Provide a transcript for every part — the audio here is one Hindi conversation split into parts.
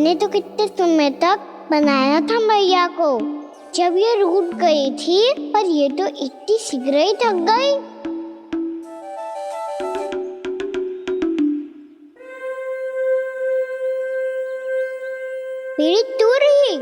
मैंने तो कितने समय तक बनाया था मैया को, जब ये रूठ गई थी, पर ये तो इतनी शीघ्र ही थक गई। मेरी तू रही।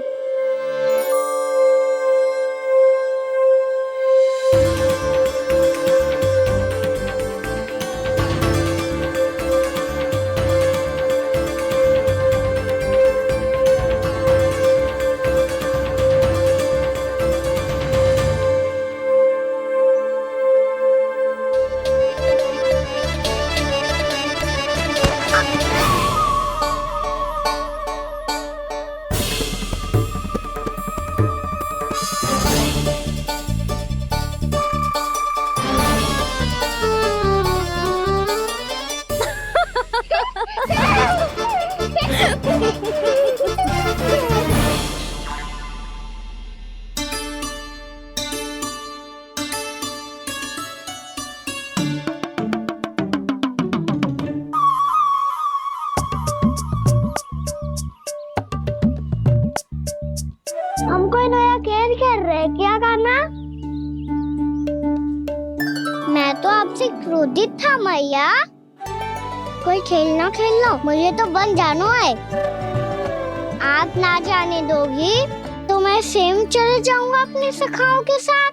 हम कोई नया खेल खेल रहे, क्या करना? मैं तो आपसे क्रोधित था मैया। कोई खेलना खेलना, मुझे तो बन जानो है। आप ना जाने दोगी तो मैं सेम चले जाऊंगा अपने सखाओं के साथ।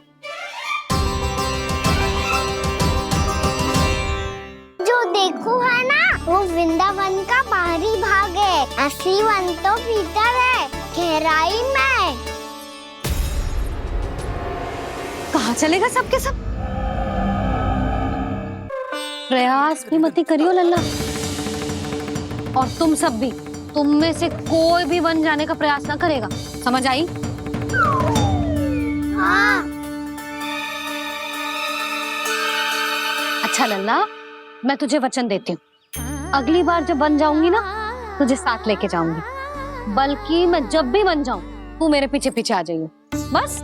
जो देखो है ना, वो वृंदावन का बाहरी भाग है, असली वन तो भीतर है, गहराई में। कहाँ चलेगा सबके सब? प्रयास भी मत करियो लल्ला। और तुम सब भी, तुम में से कोई भी वन जाने का प्रयास ना करेगा, समझ आई? हाँ। अच्छा लल्ला, मैं तुझे वचन देती हूँ, अगली बार जब वन जाऊंगी ना, तुझे साथ लेके जाऊंगी। बल्कि मैं जब भी वन जाऊं, तू मेरे पीछे पीछे आ जाइयो, बस।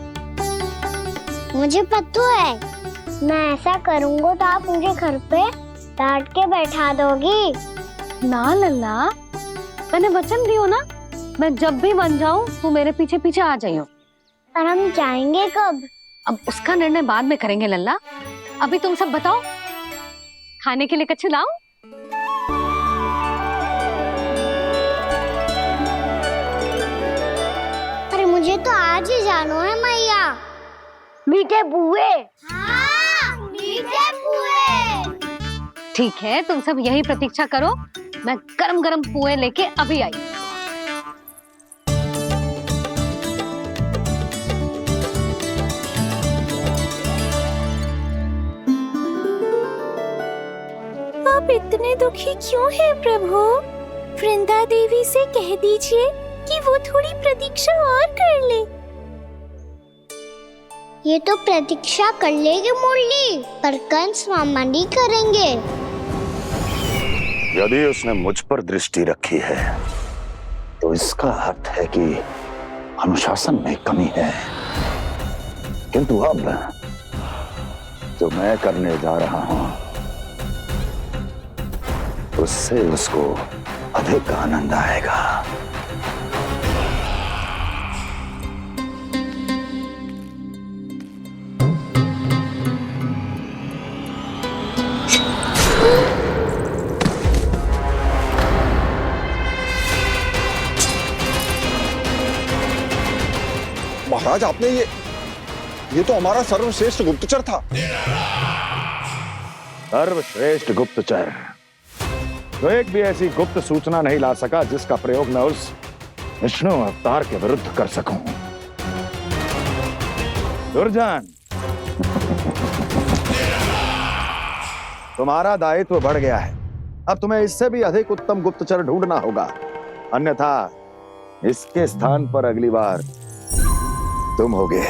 मुझे पता है, मैं ऐसा करूंगा तो आप मुझे घर पे डांट के बैठा दोगी। ना लल्ला, मैंने वचन दियो ना, मैं जब भी वन जाऊं, तू मेरे पीछे पीछे आ जाइयो। पर हम जाएंगे कब? अब उसका निर्णय बाद में करेंगे लल्ला। अभी तुम सब बताओ, खाने के लिए कुछ लाऊं? अरे मुझे तो आज ही जाना है मैया। मीठे पुए। हाँ, मीठे पुए। ठीक है, तुम सब यही प्रतीक्षा करो, मैं गरम गरम पुए लेके अभी आई। आप इतने दुखी क्यों हैं प्रभु? वृंदा देवी से कह दीजिए कि वो थोड़ी प्रतीक्षा और कर ले। ये तो प्रतीक्षा कर लेगी मुरली, पर कंस मामा नहीं करेंगे। यदि उसने मुझ पर दृष्टि रखी है, तो इसका अर्थ है कि अनुशासन में कमी है। किंतु अब जो मैं करने जा रहा हूं, उससे उसको अधिक आनंद आएगा। महाराज, आपने ये तो हमारा सर्वश्रेष्ठ गुप्तचर था। सर्वश्रेष्ठ गुप्तचर तो एक भी ऐसी गुप्त सूचना नहीं ला सका जिसका प्रयोग मैं उस विष्णु अवतार के विरुद्ध कर सकूं। दुर्जन, तुम्हारा दायित्व बढ़ गया है। अब तुम्हें इससे भी अधिक उत्तम गुप्तचर ढूंढना होगा, अन्यथा इसके स्थान पर अगली बार तुम होगे।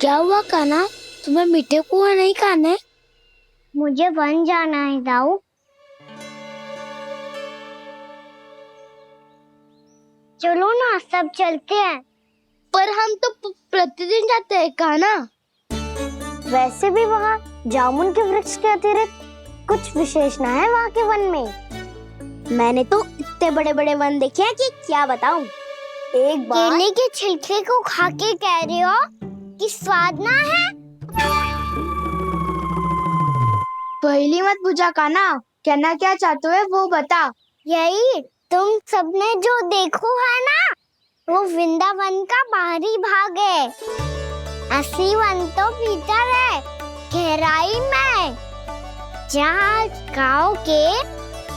क्या हुआ कान्हा, तुम्हें मीठे पुआ नहीं खाने? मुझे वन जाना है दाऊ। चलो ना, सब चलते हैं। पर हम तो प्रतिदिन जाते हैं कान्हा। वैसे भी वहाँ जामुन के वृक्ष के अतिरिक्त कुछ विशेष ना है वहाँ के वन में। मैंने तो इतने बड़े बड़े वन देखे हैं कि क्या बताऊं। एक बार केले के छिलके को खा के कह रहे हो कि स्वाद ना है? पहली मत बुझा काना, कहना क्या चाहते हो वो बता। यही तुम सबने जो देखो है ना, वो वृंदावन का बाहरी भाग है। असली वन तो भीतर है, गहराई में, जहाँ गांव के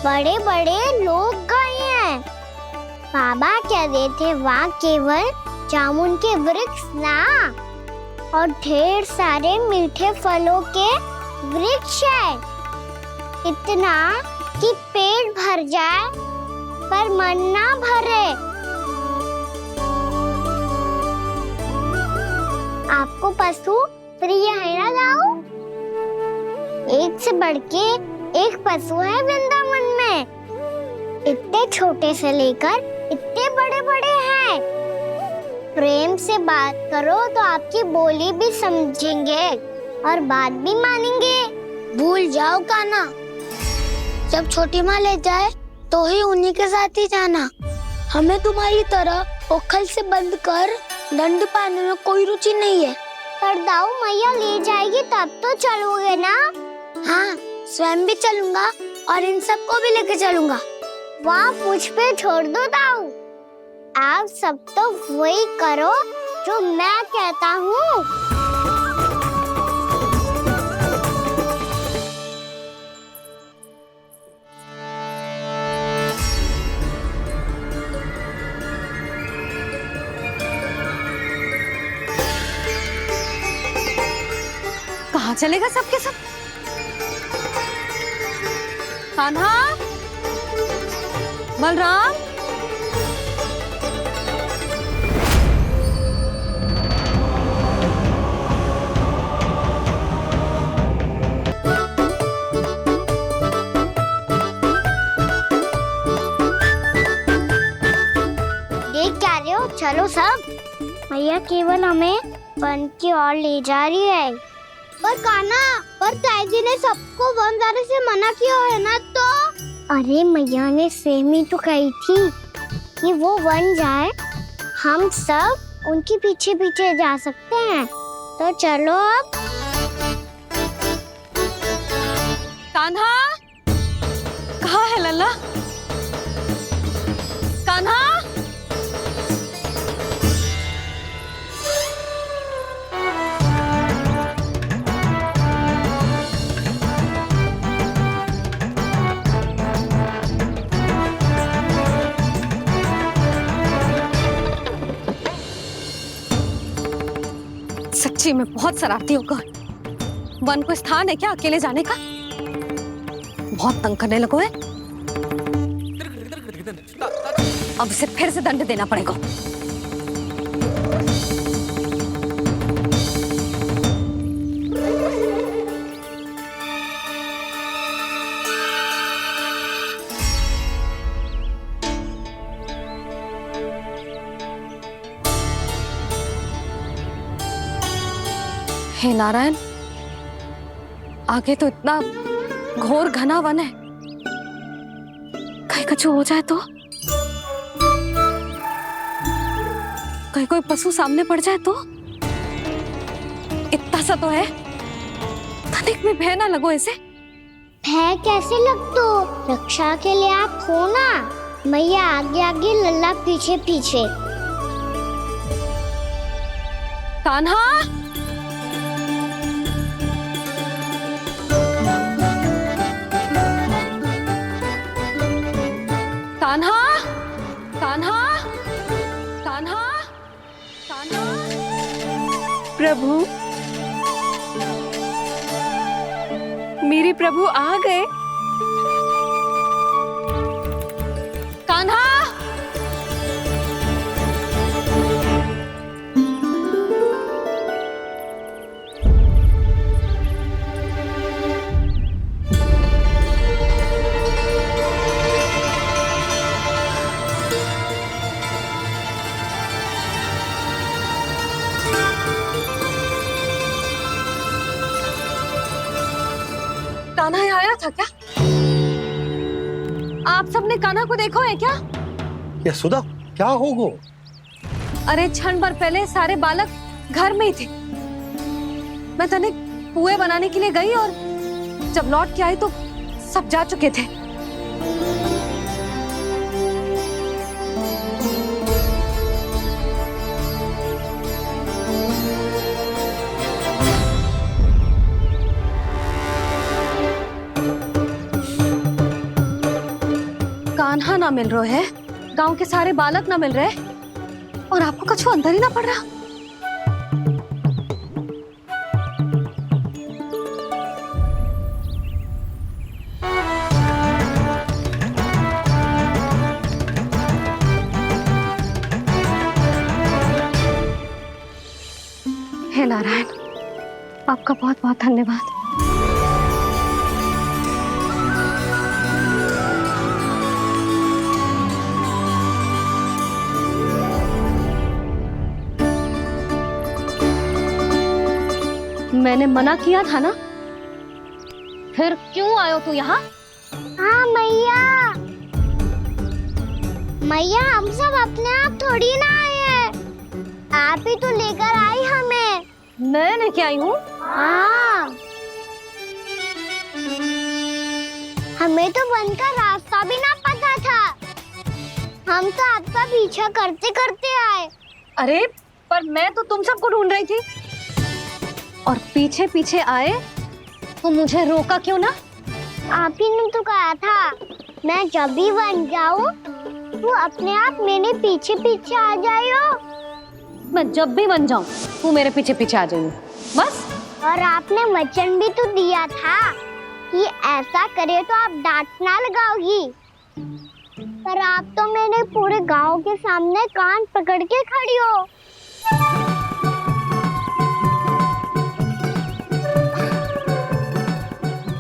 बड़े बड़े लोग गए हैं। बाबा कह रहे थे वहाँ केवल जामुन के वृक्ष ना, और ढेर सारे मीठे फलों के वृक्ष है। इतना कि पेट भर जाए पर मन ना भरे। आपको पशु प्रिय है ना जाओ? एक से बढ़ के एक पशु है वृंदावन में। इतने छोटे से लेकर इतने बड़े बड़े हैं। प्रेम से बात करो तो आपकी बोली भी समझेंगे और बात भी मानेंगे। भूल जाओ काना, जब छोटी माँ ले जाए तो ही उन्हीं के साथ ही जाना। हमें तुम्हारी तरह ओखल से बंद कर दंड पाने में कोई रुचि नहीं है। पर दाऊ मैया ले जाएगी तब तो चलोगे ना? हाँ, स्वयं भी चलूंगा और इन सबको भी लेके चलूंगा। वहाँ मुझ पे छोड़ दो दाऊ। आप सब तो वही करो जो मैं कहता हूँ। कहाँ चलेगा सबके सब? कान्हा, बलराम, देख क्या रहे हो? चलो सब। मैया केवल हमें वन की ओर ले जा रही है। पर काना, पर ताईजी ने सबको वन जाने से मना किया है ना तो? अरे मैया ने सेम ही तो कही थी कि वो वन जाए, हम सब उनके पीछे पीछे जा सकते हैं। तो चलो अब। कान्हा, कहाँ है लल्ला? कान्हा, सच्ची में बहुत शरारती होगा। वन को स्थान है क्या अकेले जाने का? बहुत तंग करने लगो है। अब इसे फिर से दंड देना पड़ेगा। हे नारायण, आगे तो इतना घोर घना वन है, कहीं कुछ हो जाए तो? कहीं कोई पशु सामने पड़ जाए तो? इतना सा तो है, तनिक में भय ना लगो इसे। भय कैसे लग तो? रक्षा के लिए आप हो ना। मैया आगे आगे, लल्ला पीछे पीछे। कान्हा, कान्हा, कान्हा, कान्हा, कान्हा। प्रभु, मेरे प्रभु आ गए। कान्हा, कान्हा आया। था क्या? आप सबने कान्हा को देखो है क्या? यशोदा क्या होगो? अरे क्षण भर पहले सारे बालक घर में ही थे। मैं तनिक पुए बनाने के लिए गई और जब लौट के आई तो सब जा चुके थे। कान्हा ना मिल रहे है, गांव के सारे बालक ना मिल रहे और आपको कछु अंदर ही ना पड़ रहा। हे नारायण, आपका बहुत बहुत धन्यवाद। मैंने मना किया था ना, फिर क्यों आयो तू यहाँ? हाँ मैया, मैया हम सब अपने आप थोड़ी ना आए हैं, आप ही तो लेकर आई हमें। मैं लेके आई हूँ? हाँ, हमें तो वन का रास्ता भी ना पता था, हम तो आपका पीछा करते करते आए। अरे पर मैं तो तुम सबको ढूंढ रही थी और पीछे पीछे आए तो मुझे रोका क्यों ना? आप ही ने तो कहा था मैं जब भी बन जाऊं तो अपने आप मेरे पीछे पीछे आ जाइयो। मैं जब भी बन जाऊं तू मेरे पीछे पीछे आ जाइयो बस। और आपने वचन भी तो दिया था कि ऐसा करे तो आप डांट ना लगाओगी, पर आप तो मेरे पूरे गांव के सामने कान पकड़ के खड़ी हो।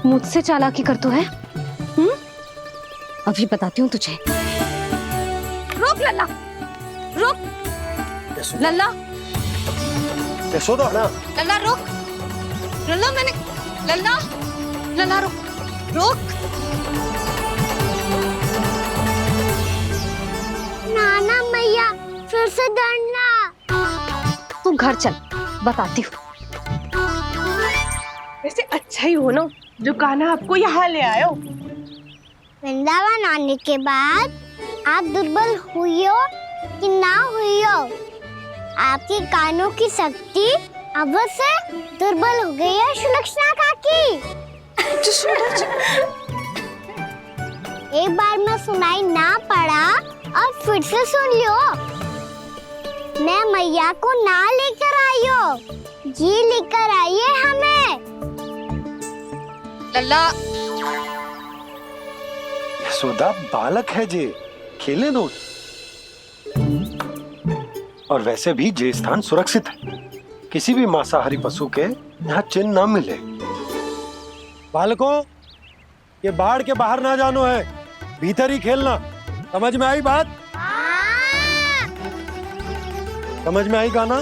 मुझसे चालाकी कर तो है? अभी बताती हूँ तुझे। रोक लल्ला, रोक लल्ला, यशोदा ना, लल्ला रोक, लल्ला मैंने, लल्ला, लल्ला रोक, रोक। नाना मैया फिर से डरना। तू घर चल, बताती हूँ। वैसे अच्छा ही हो ना जो कान्हा आपको यहाँ ले आयो। वृंदावन आने के बाद आप दुर्बल हुई हो कि ना हुई हो, आपकी कानों की शक्ति अब से दुर्बल हो गई है सुलक्षणा काकी। एक बार में सुनाई ना पड़ा और फिर से सुन लियो। मैं मैया को ना लेकर आई हो, जी लेकर आई है हमें। लल्ला, यशोदा बालक है जे, खेले दो। और वैसे भी जे स्थान सुरक्षित है, किसी भी मांसाहारी पशु के यहाँ चिन्ह ना मिले। बालकों, ये बाढ़ के बाहर ना जानो है, भीतर ही खेलना। समझ में आई बात? समझ में आई गाना?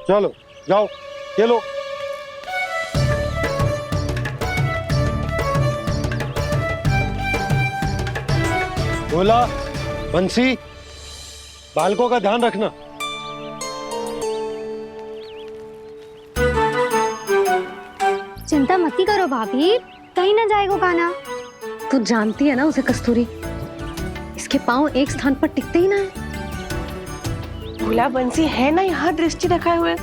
चलो जाओ खेलो। बोला बंसी, बालकों का ध्यान रखना। चिंता मत करो भाभी, कहीं ना जाएगा कान्हा। तू जानती है ना उसे कस्तूरी, इसके पांव एक स्थान पर टिकते ही ना है। भोला बंसी है ना यहाँ दृष्टि रखाए हुए,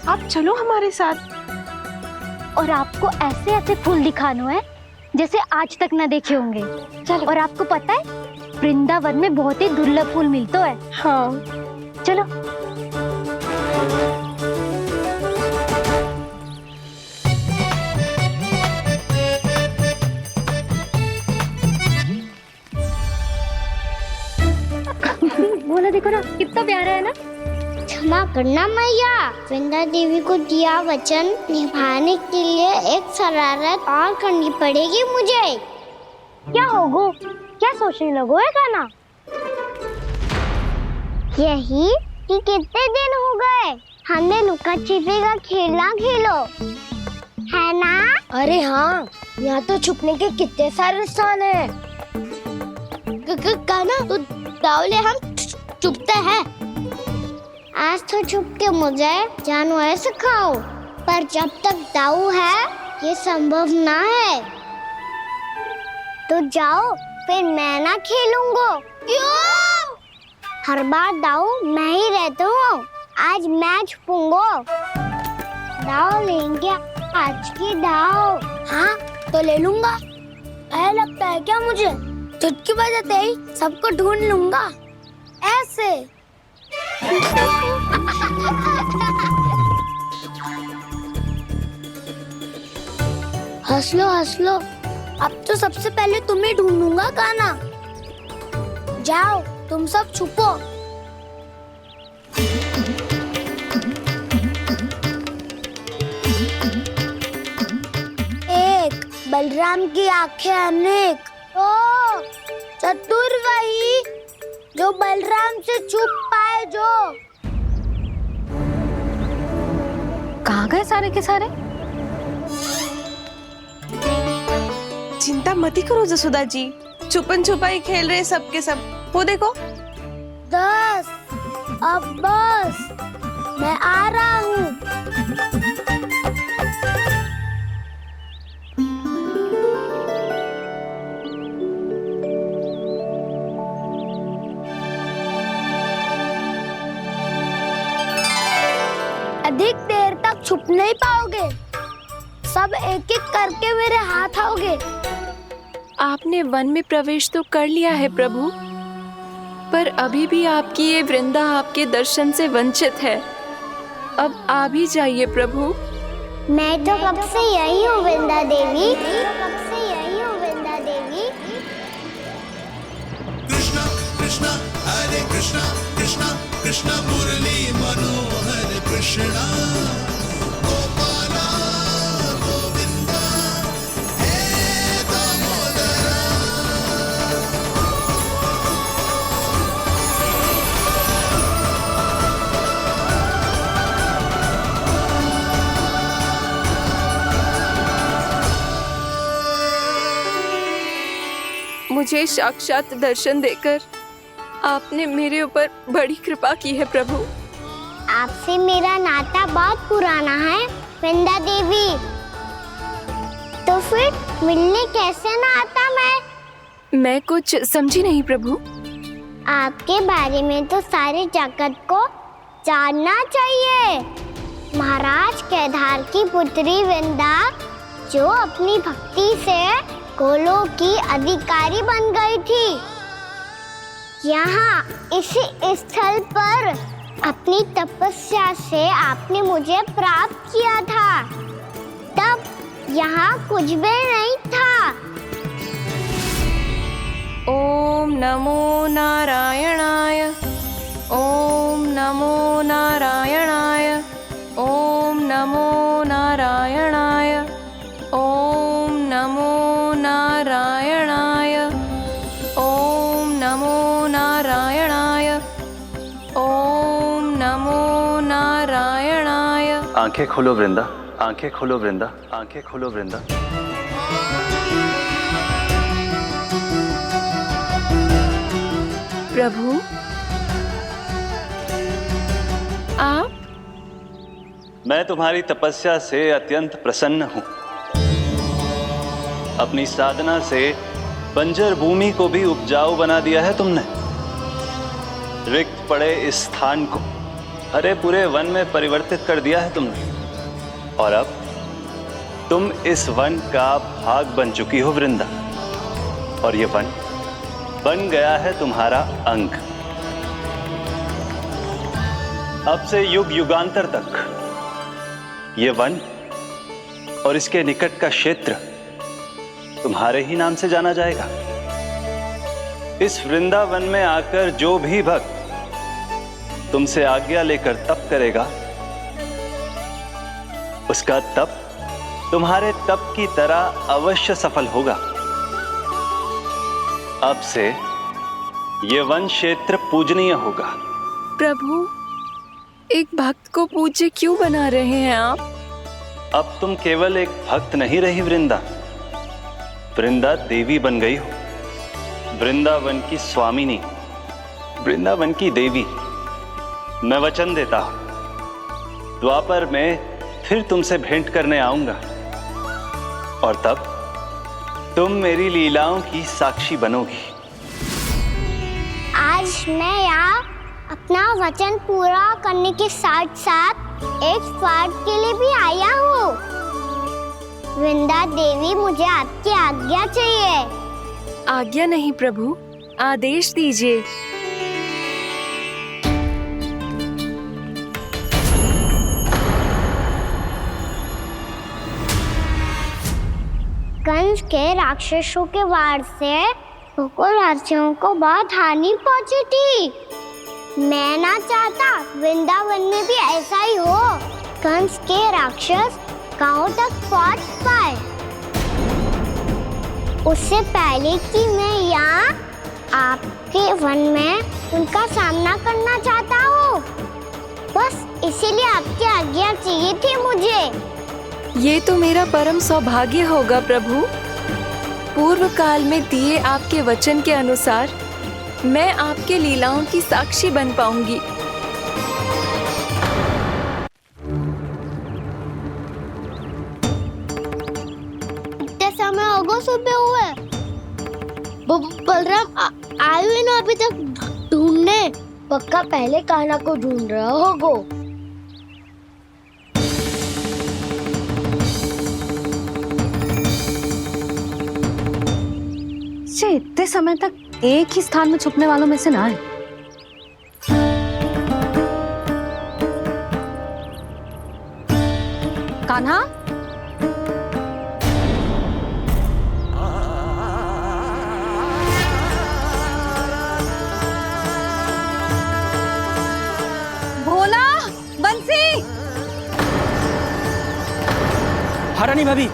आप चलो हमारे साथ। और आपको ऐसे ऐसे फूल दिखानो है जैसे आज तक न देखे होंगे। चलो। और आपको पता है वृंदावन में बहुत ही दुर्लभ फूल मिलते हैं। हाँ चलो। बोला देखो ना कितना प्यारा है ना। क्षमा करना मैया, वृंदा देवी को दिया वचन निभाने के लिए एक शरारत और करनी पड़ेगी मुझे। क्या होगो? क्या सोचने लगो है कान्हा? यही कि कितने दिन हो गए हमने लुका छिपी का खेलना खेलो, है ना? अरे हाँ, यहाँ तो छुपने के कितने सारे स्थान है। काना तो दावले हम छुपते हैं। आज तो छुप के मुझे जानवर सिखाओ, पर जब तक दाऊ है ये संभव ना है। तो जाओ, फिर मैं ना खेलूंगा। क्यों? हर बार दाऊ मैं ही रहता हूँ, आज मैं छुपूंगा। दाऊ लेंगे आज की दाऊ। हाँ तो ले लूंगा। ऐसा लगता है क्या मुझे? चुटकी बजाते ही सबको ढूंढ लूंगा ऐसे। हंस लो, अब तो सबसे पहले तुम्हें ढूंढूंगा काना। जाओ तुम सब छुपो। एक, बलराम की आंखें अनेक। ओ, चतुर वही जो बलराम से छुप पाए। जो कहाँ गए सारे के सारे? चिंता मत करो जसोदा जी, छुपन छुपाई खेल रहे सब के सब। वो देखो 10, अब बस, मैं आ रहा हूँ। अधिक देर तक छुप नहीं पाओगे, सब एक एक करके मेरे हाथ आओगे। आपने वन में प्रवेश तो कर लिया है प्रभु, पर अभी भी आपकी ये वृंदा आपके दर्शन से वंचित है। अब आ भी जाइए प्रभु। मैं तो कब से यही हूँ वृंदा देवी, कब से यही हूँ वृंदा देवी। कृष्णा कृष्णा हरे कृष्णा कृष्णा कृष्णा मुरली मनोहर कृष्णा गोपाला गोविंदा हे दामोदरा। मुझे साक्षात दर्शन देकर आपने मेरे ऊपर बड़ी कृपा की है प्रभु। आपसे मेरा नाता बहुत पुराना है वृंदा देवी, तो फिर मिलने कैसे ना आता मैं कुछ समझी नहीं प्रभु। आपके बारे में तो सारे जगत को जानना चाहिए। महाराज केदार की पुत्री वृंदा, जो अपनी भक्ति से गोलों की अधिकारी बन गई थी, यहाँ इसी स्थल पर अपनी तपस्या से आपने मुझे प्राप्त किया था। तब यहाँ कुछ भी नहीं था। ओम नमो नारायणाय, ओम नमो नारायणाय, ओम नमो नारायणाय, ओम नमो नारायणाय, ओम नमो नारायणाय, ओम नमो नारायणाय। आंखें खोलो वृंदा, आंखें खोलो वृंदा, आंखें खोलो वृंदा। प्रभु आप? मैं तुम्हारी तपस्या से अत्यंत प्रसन्न हूं। अपनी साधना से बंजर भूमि को भी उपजाऊ बना दिया है तुमने। रिक्त पड़े इस स्थान को हरे पूरे वन में परिवर्तित कर दिया है तुमने, और अब तुम इस वन का भाग बन चुकी हो वृंदा, और ये वन बन गया है तुम्हारा अंग। अब से युग युगांतर तक ये वन और इसके निकट का क्षेत्र तुम्हारे ही नाम से जाना जाएगा। इस वृंदावन में आकर जो भी भक्त तुमसे आज्ञा लेकर तप करेगा, उसका तप तुम्हारे तप की तरह अवश्य सफल होगा। अब से ये वन क्षेत्र पूजनीय होगा। प्रभु, एक भक्त को पूज्य क्यों बना रहे हैं आप? अब तुम केवल एक भक्त नहीं रही वृंदा, वृंदा देवी बन गई हो, वृंदावन की स्वामिनी, वृंदावन की देवी। मैं वचन देता हूं, द्वापर में फिर तुमसे भेंट करने आऊंगा और तब तुम मेरी लीलाओं की साक्षी बनोगी। आज मैं यहाँ अपना वचन पूरा करने के साथ साथ एक स्वार्थ के लिए भी आया हूँ। वृंदा देवी, मुझे आपकी आज्ञा चाहिए। आज्ञा नहीं प्रभु, आदेश दीजिए। कंस के राक्षसों के वार से गोकुलवासियों को बहुत हानि पहुंची थी। मैं ना चाहता वृंदावन में भी ऐसा ही हो, कंस के राक्षस गांव तक पहुंच पाए। उससे पहले कि मैं यहाँ आपके वन में उनका सामना करना चाहता हूँ, बस इसीलिए आपकी आज्ञा चाहिए थी मुझे। ये तो मेरा परम सौभाग्य होगा प्रभु। पूर्व काल में दिए आपके वचन के अनुसार मैं आपके लीलाओं की साक्षी बन पाऊंगी। इतने समय होगा सुबह हुए, बलराम आए हुए ना अभी तक ढूंढने। पक्का पहले कान्हा को ढूंढ रहा होगा। इतने समय तक एक ही स्थान में छुपने वालों में से ना है। कान्हा, भोला, बंसी। हाँ रानी भाभी।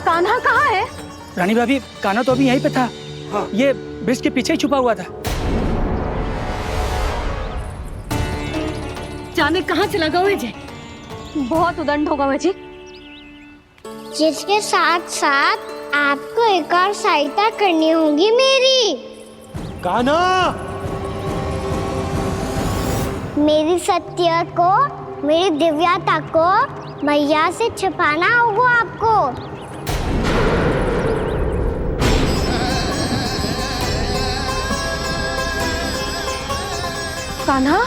कान्हा कहाँ है? रानी भाभी, कान्हा तो अभी यहीं पे था। हाँ। ये ब्रिज के पीछे ही छुपा हुआ था। जाने कहाँ चला गया जी? बहुत उदंड होगा वह जी। जिसके साथ साथ आपको एक और सहायता करनी होगी मेरी। कान्हा, मेरी सत्य को, मेरी दिव्यता को मैया से छिपाना होगा आपको। कान्हा,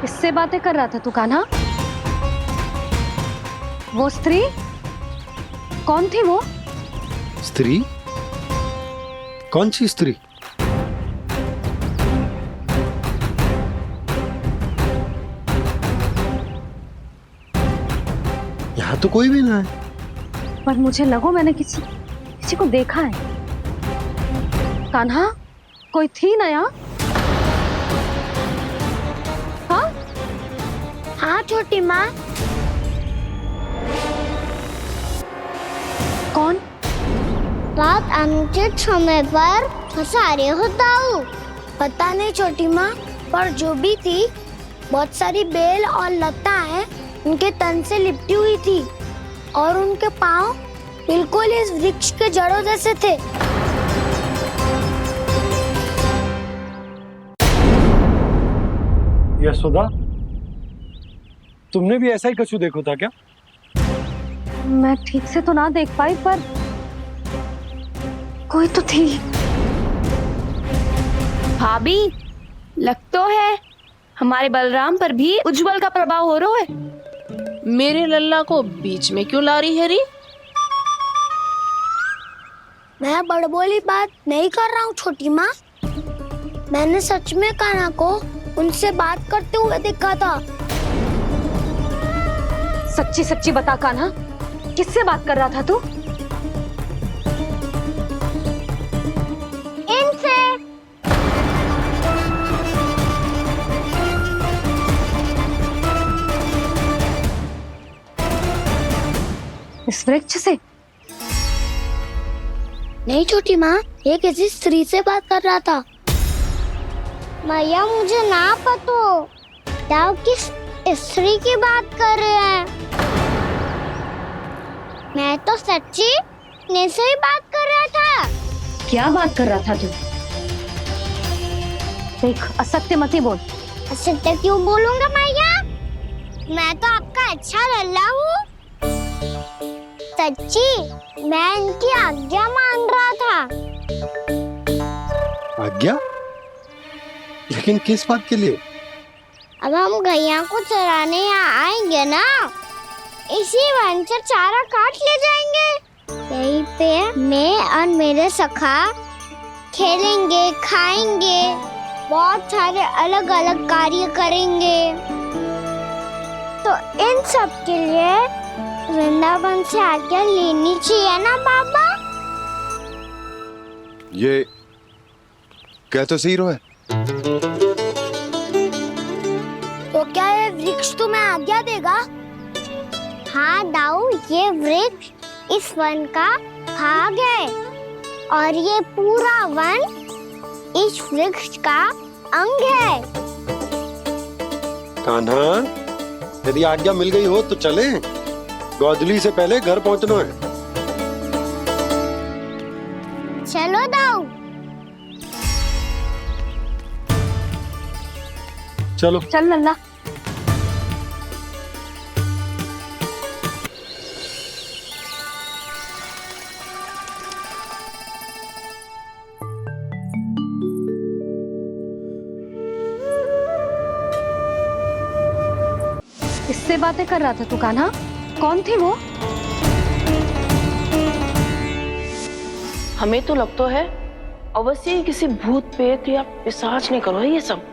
किससे बातें कर रहा था तू कान्हा? वो स्त्री कौन थी? वो स्त्री? कौन सी स्त्री? यहाँ तो कोई भी ना है। पर मुझे लगो मैंने किसी को देखा है। कान्हा, कोई थी ना यहाँ? हाँ? हाँ छोटी माँ। कौन? बात अनुचित समय पर फंसारे होता हूँ। पता नहीं छोटी माँ, पर जो भी थी, बहुत सारी बेल और लताएं उनके तन से लिपटी हुई थी और उनके पाँव बिल्कुल इस वृक्ष के जड़ों जैसे थे। यशोदा, तुमने भी ऐसा ही कछु देखो था क्या? मैं ठीक से तो ना देख पाई, पर कोई तो थी। भाभी, लग तो है हमारे बलराम पर भी उज्जवल का प्रभाव हो रहा है। मेरे लल्ला को बीच में क्यों ला रही है री? मैं बड़बोली बात नहीं कर रहा हूँ छोटी माँ। मैंने सच में कान्हा को उनसे बात करते हुए देखा था। सच्ची सच्ची बता कान्हा, किससे बात कर रहा था तू? इनसे। इस वृक्ष से? नहीं छोटी माँ, ये किसी स्त्री से बात कर रहा था। मैया मुझे ना पतो। दाऊ किस स्त्री की बात कर रहे हैं? मैं तो सच्ची ने से ही बात कर रहा था। क्या बात कर रहा था तू? देख, असत्य मत ही बोल। असत्य क्यों बोलूंगा मैया? मैं तो आपका अच्छा लल्ला हूँ। सच्ची मैं इनकी आज्ञा मान रहा था। आज्ञा? लेकिन किस बात के लिए? अब हम गैया को चराने यहाँ आएंगे ना, इसी वन से चारा काट ले जाएंगे। यहीं पे मैं और मेरे सखा खेलेंगे, खाएंगे, बहुत सारे अलग अलग कार्य करेंगे। तो इन सब के लिए वृंदावन से आज्ञा लेनी चाहिए ना बाबा? ये कह तो सही रहा है। तो क्या ये वृक्ष तुम्हें आज्ञा देगा? हाँ दाऊ, ये वृक्ष इस वन का भाग है और ये पूरा वन इस वृक्ष का अंग है। कान्हा, यदि आज्ञा मिल गई हो तो चले। गोधूली से पहले घर पहुंचना है। चलो दाऊ। चलो चल लल्ला। किससे बातें कर रहा था तू कान्हा? कौन थी वो? हमें तो लगता है अवश्य ही किसी भूत प्रेत या पिशाच ने करो ये सब।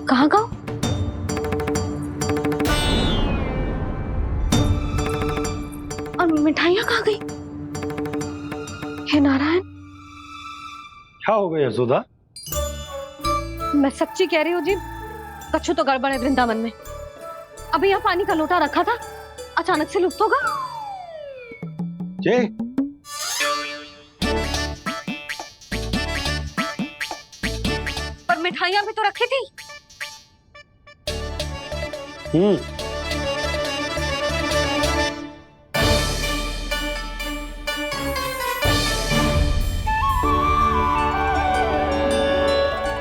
कहाँ गाँव? और मिठाइयाँ कहाँ गई? हे नारायण! क्या हो गया यशोदा? मैं सच्ची कह रही हूँ जी, कछु तो गड़बड़ है वृंदावन में। अभी यहाँ पानी का लोटा रखा था, अचानक से लुप्त होगा। जय, पर मिठाइयाँ भी तो रखी थी।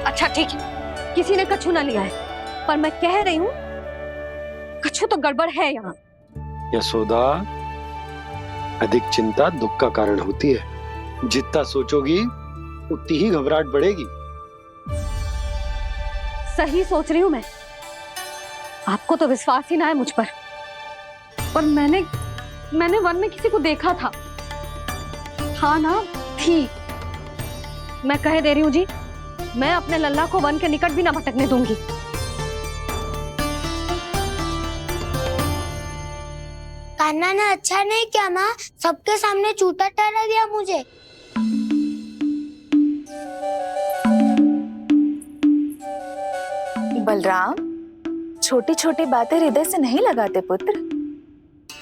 अच्छा ठीक है, किसी ने कछु ना लिया है, पर मैं कह रही हूँ कछु तो गड़बड़ है यहाँ। यशोदा, अधिक चिंता दुख का कारण होती है। जितना सोचोगी उतनी ही घबराहट बढ़ेगी। सही सोच रही हूँ मैं। आपको तो विश्वास ही ना है मुझ पर मैंने वन में किसी को देखा था। हाँ ना, थी। मैं कह दे रही हूँ जी, मैं अपने लल्ला को वन के निकट भी ना भटकने दूंगी। कान्हा ने अच्छा नहीं किया माँ, सबके सामने झूठा ठहरा दिया मुझे। बलराम, छोटी छोटी बातें हृदय से नहीं लगाते पुत्र।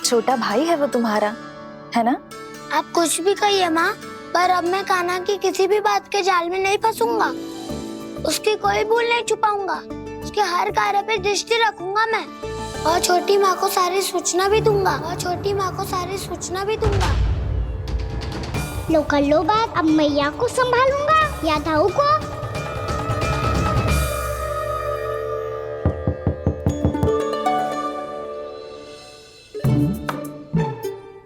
छोटा भाई है वो तुम्हारा, है ना? आप कुछ भी कहिए माँ, पर अब मैं कान्हा की किसी भी बात के जाल में नहीं फंसूंगा। उसकी कोई भूल नहीं छुपाऊंगा। उसके हर कार्य पे दृष्टि रखूंगा मैं, और छोटी माँ को सारी सूचना भी दूंगा। लो कर लो बात, अब मैया को संभालूंगा या दाऊ को।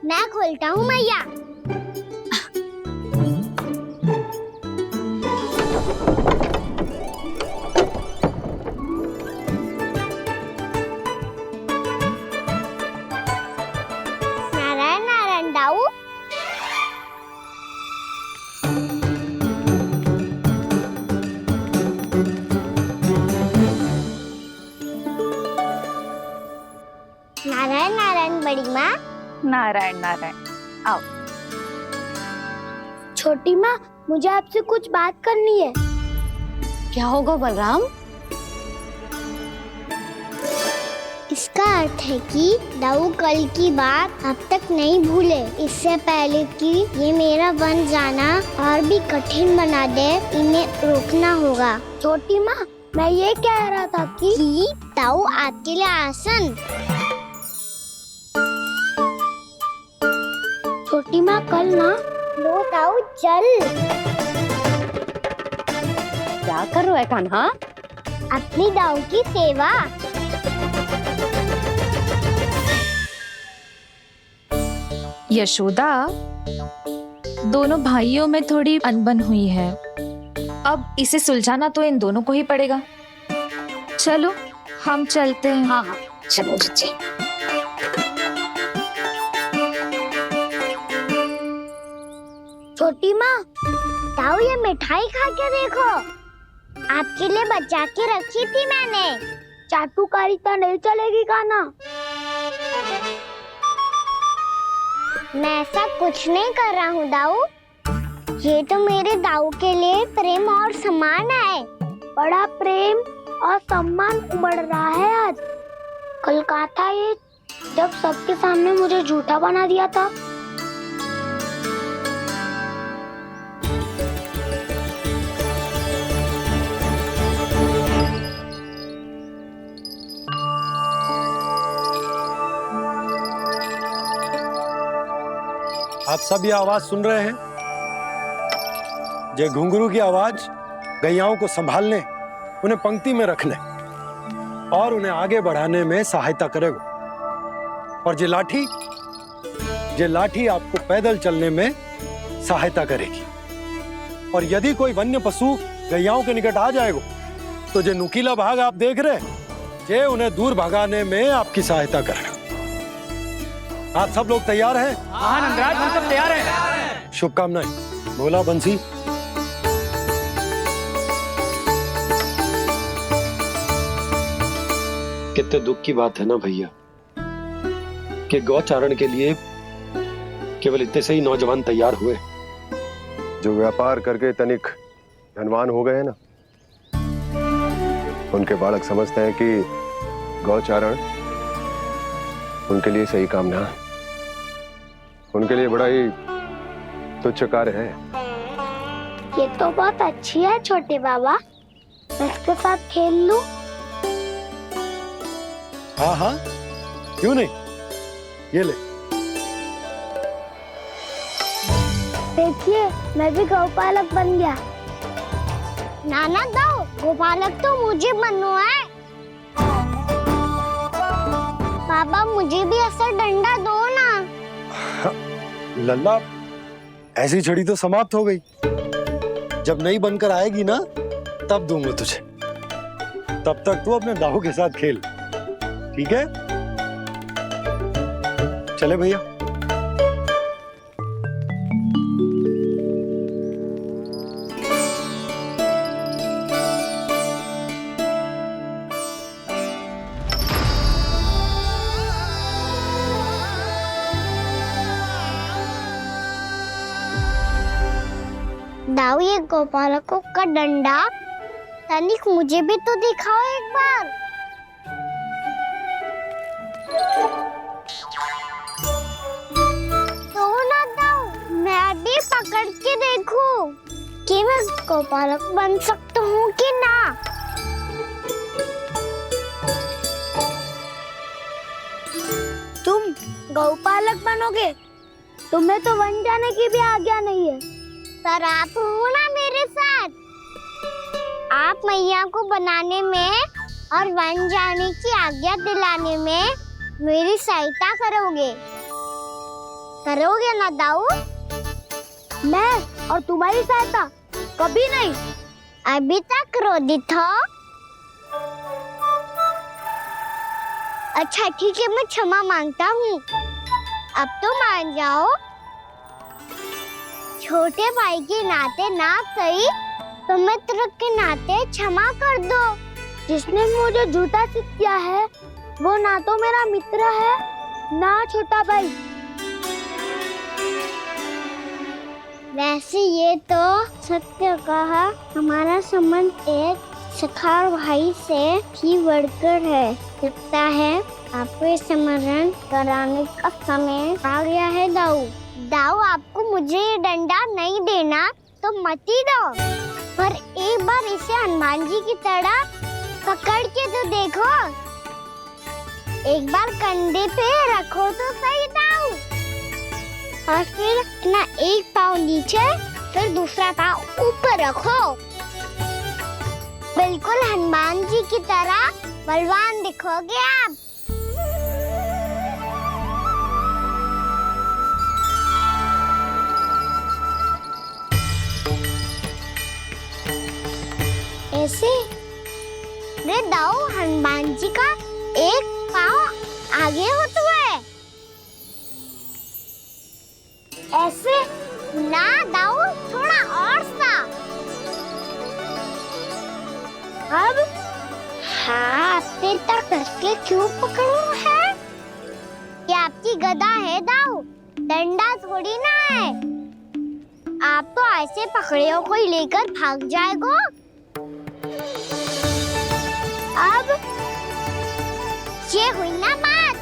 मैं खोलता हूँ मैया। नारायण नारायण दाऊ। नारायण नारायण बड़ी माँ। नारायण नारायण, आओ। छोटी माँ, मुझे आपसे कुछ बात करनी है। क्या होगा बलराम? इसका अर्थ है कि दाऊ कल की बात अब तक नहीं भूले, इससे पहले कि ये मेरा बन जाना और भी कठिन बना दे, इन्हें रोकना होगा। छोटी माँ, मैं ये कह रहा था कि दाऊ आपके लिए आसन। छोटी माँ, कल ना लो दाऊ चल। क्या कर रहा है कान्हा? अपनी दाऊ की सेवा। यशोदा, दोनों भाइयों में थोड़ी अनबन हुई है। अब इसे सुलझाना तो इन दोनों को ही पड़ेगा। चलो हम चलते हैं। हाँ हाँ, चलो बच्चे। छोटी माँ, दाऊ ये मिठाई खा के देखो, आपके लिए बचा के रखी थी मैंने। चाटुकारिता नहीं चलेगी कान्हा। मैं ऐसा कुछ नहीं कर रहा हूँ दाऊ, ये तो मेरे दाऊ के लिए प्रेम और सम्मान है। बड़ा प्रेम और सम्मान उमड़ रहा है आज। कल कहा था ये, जब सबके सामने मुझे झूठा बना दिया था। आप सब ये आवाज सुन रहे हैं? ये घुंघरू की आवाज गैयाओं को संभालने, उन्हें पंक्ति में रखने और उन्हें आगे बढ़ाने में सहायता करेगा। और ये लाठी आपको पैदल चलने में सहायता करेगी। और यदि कोई वन्य पशु गैयाओं के निकट आ जाएगा तो जो नुकीला भाग आप देख रहे हैं, ये उन्हें दूर भगाने में आपकी सहायता करेगा। आप सब लोग तैयार हैं? हाँ नंदराज, हम सब तैयार हैं। शुभकामनाएं। बोला बंसी। कितने दुख की बात है ना भैया कि गौचारण के लिए केवल इतने से ही नौजवान तैयार हुए। जो व्यापार करके तनिक धनवान हो गए ना, उनके बालक समझते हैं कि गौचारण उनके लिए सही काम ना है, उनके लिए बड़ा ही तुच्छ कार्य है। ये तो बहुत अच्छी है छोटे बाबा, मैं इसके साथ खेल लूं? हाँ हाँ, क्यों नहीं, ये ले। देखिए, मैं भी गौपालक बन गया। नाना दाऊ, गोपालक तो मुझे बनना है। बाबा मुझे भी ऐसा डंडा दो ना। लल्ला, ऐसी छड़ी तो समाप्त हो गई। जब नई बनकर आएगी ना, तब दूंगा तुझे। तब तक तू अपने दाऊ के साथ खेल, ठीक है? चले भैया। दाऊ, ये गोपालकों का डंडा तनिक मुझे भी तो दिखाओ एक बार। तो ना दाऊ, मैं भी पकड़ के देखूं कि मैं गोपालक बन सकता हूँ कि ना। तुम गौपालक बनोगे? तुम्हें तो वन जाने की भी आज्ञा नहीं है। पर आप हो ना मेरे साथ, आप मैया को बनाने में और वन जाने की आज्ञा दिलाने में मेरी सहायता करोगे ना दाऊ? मैं और तुम्हारी सहायता कभी नहीं। अभी तक क्रोधित हो? अच्छा ठीक है, मैं क्षमा मांगता हूँ। अब तो मान जाओ। छोटे भाई के नाते ना सही तो मित्र के नाते क्षमा कर दो। जिसने मुझे झूठा सिद्ध किया है वो ना तो मेरा मित्र है ना छोटा भाई। वैसे ये तो सत्य कहा, हमारा संबंध एक सखार भाई से भी बढ़कर है। लगता है आपको स्मरण कराने का समय आ गया है दाऊ। दाऊ, आपको मुझे ये डंडा नहीं देना तो मत ही दो, पर एक बार इसे हनुमान जी की तरह पकड़ के तो देखो। एक बार कंधे पे रखो तो सही दाऊ, और फिर अपना एक पाँव नीचे फिर दूसरा पाँव ऊपर रखो। बिल्कुल हनुमान जी की तरह बलवान दिखोगे आप। ऐसे रे दाऊ, हनुमान जी का एक पाँव आगे होता है। ऐसे ना दाऊ, थोड़ा और सा। अब हाथ पे तक कसके क्यों पकड़ो है? ये आपकी गदा है दाऊ, डंडा थोड़ी ना है। आप तो ऐसे पकड़े हो कोई लेकर भाग जाएगा। अब ये हुई ना बात,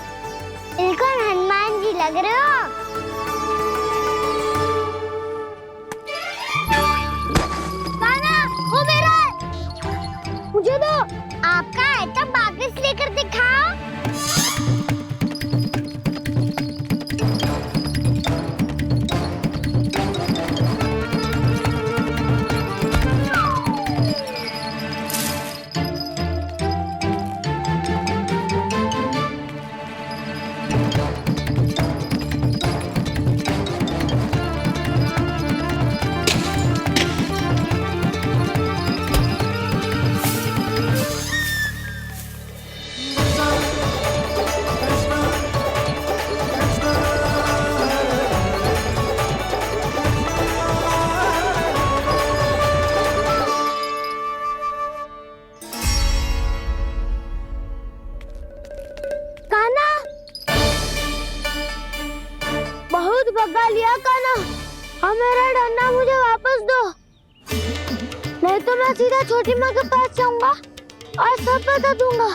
बिल्कुल हनुमान जी लग रहे हो। कान्हा, वो मेरा है। मुझे दो। आपका है तब वापस लेकर दिखाओ। भगा लिया कान्हा, अब मेरा डंडा मुझे वापस दो, नहीं तो मैं सीधा छोटी माँ के पास जाऊंगा और सब बता दूंगा।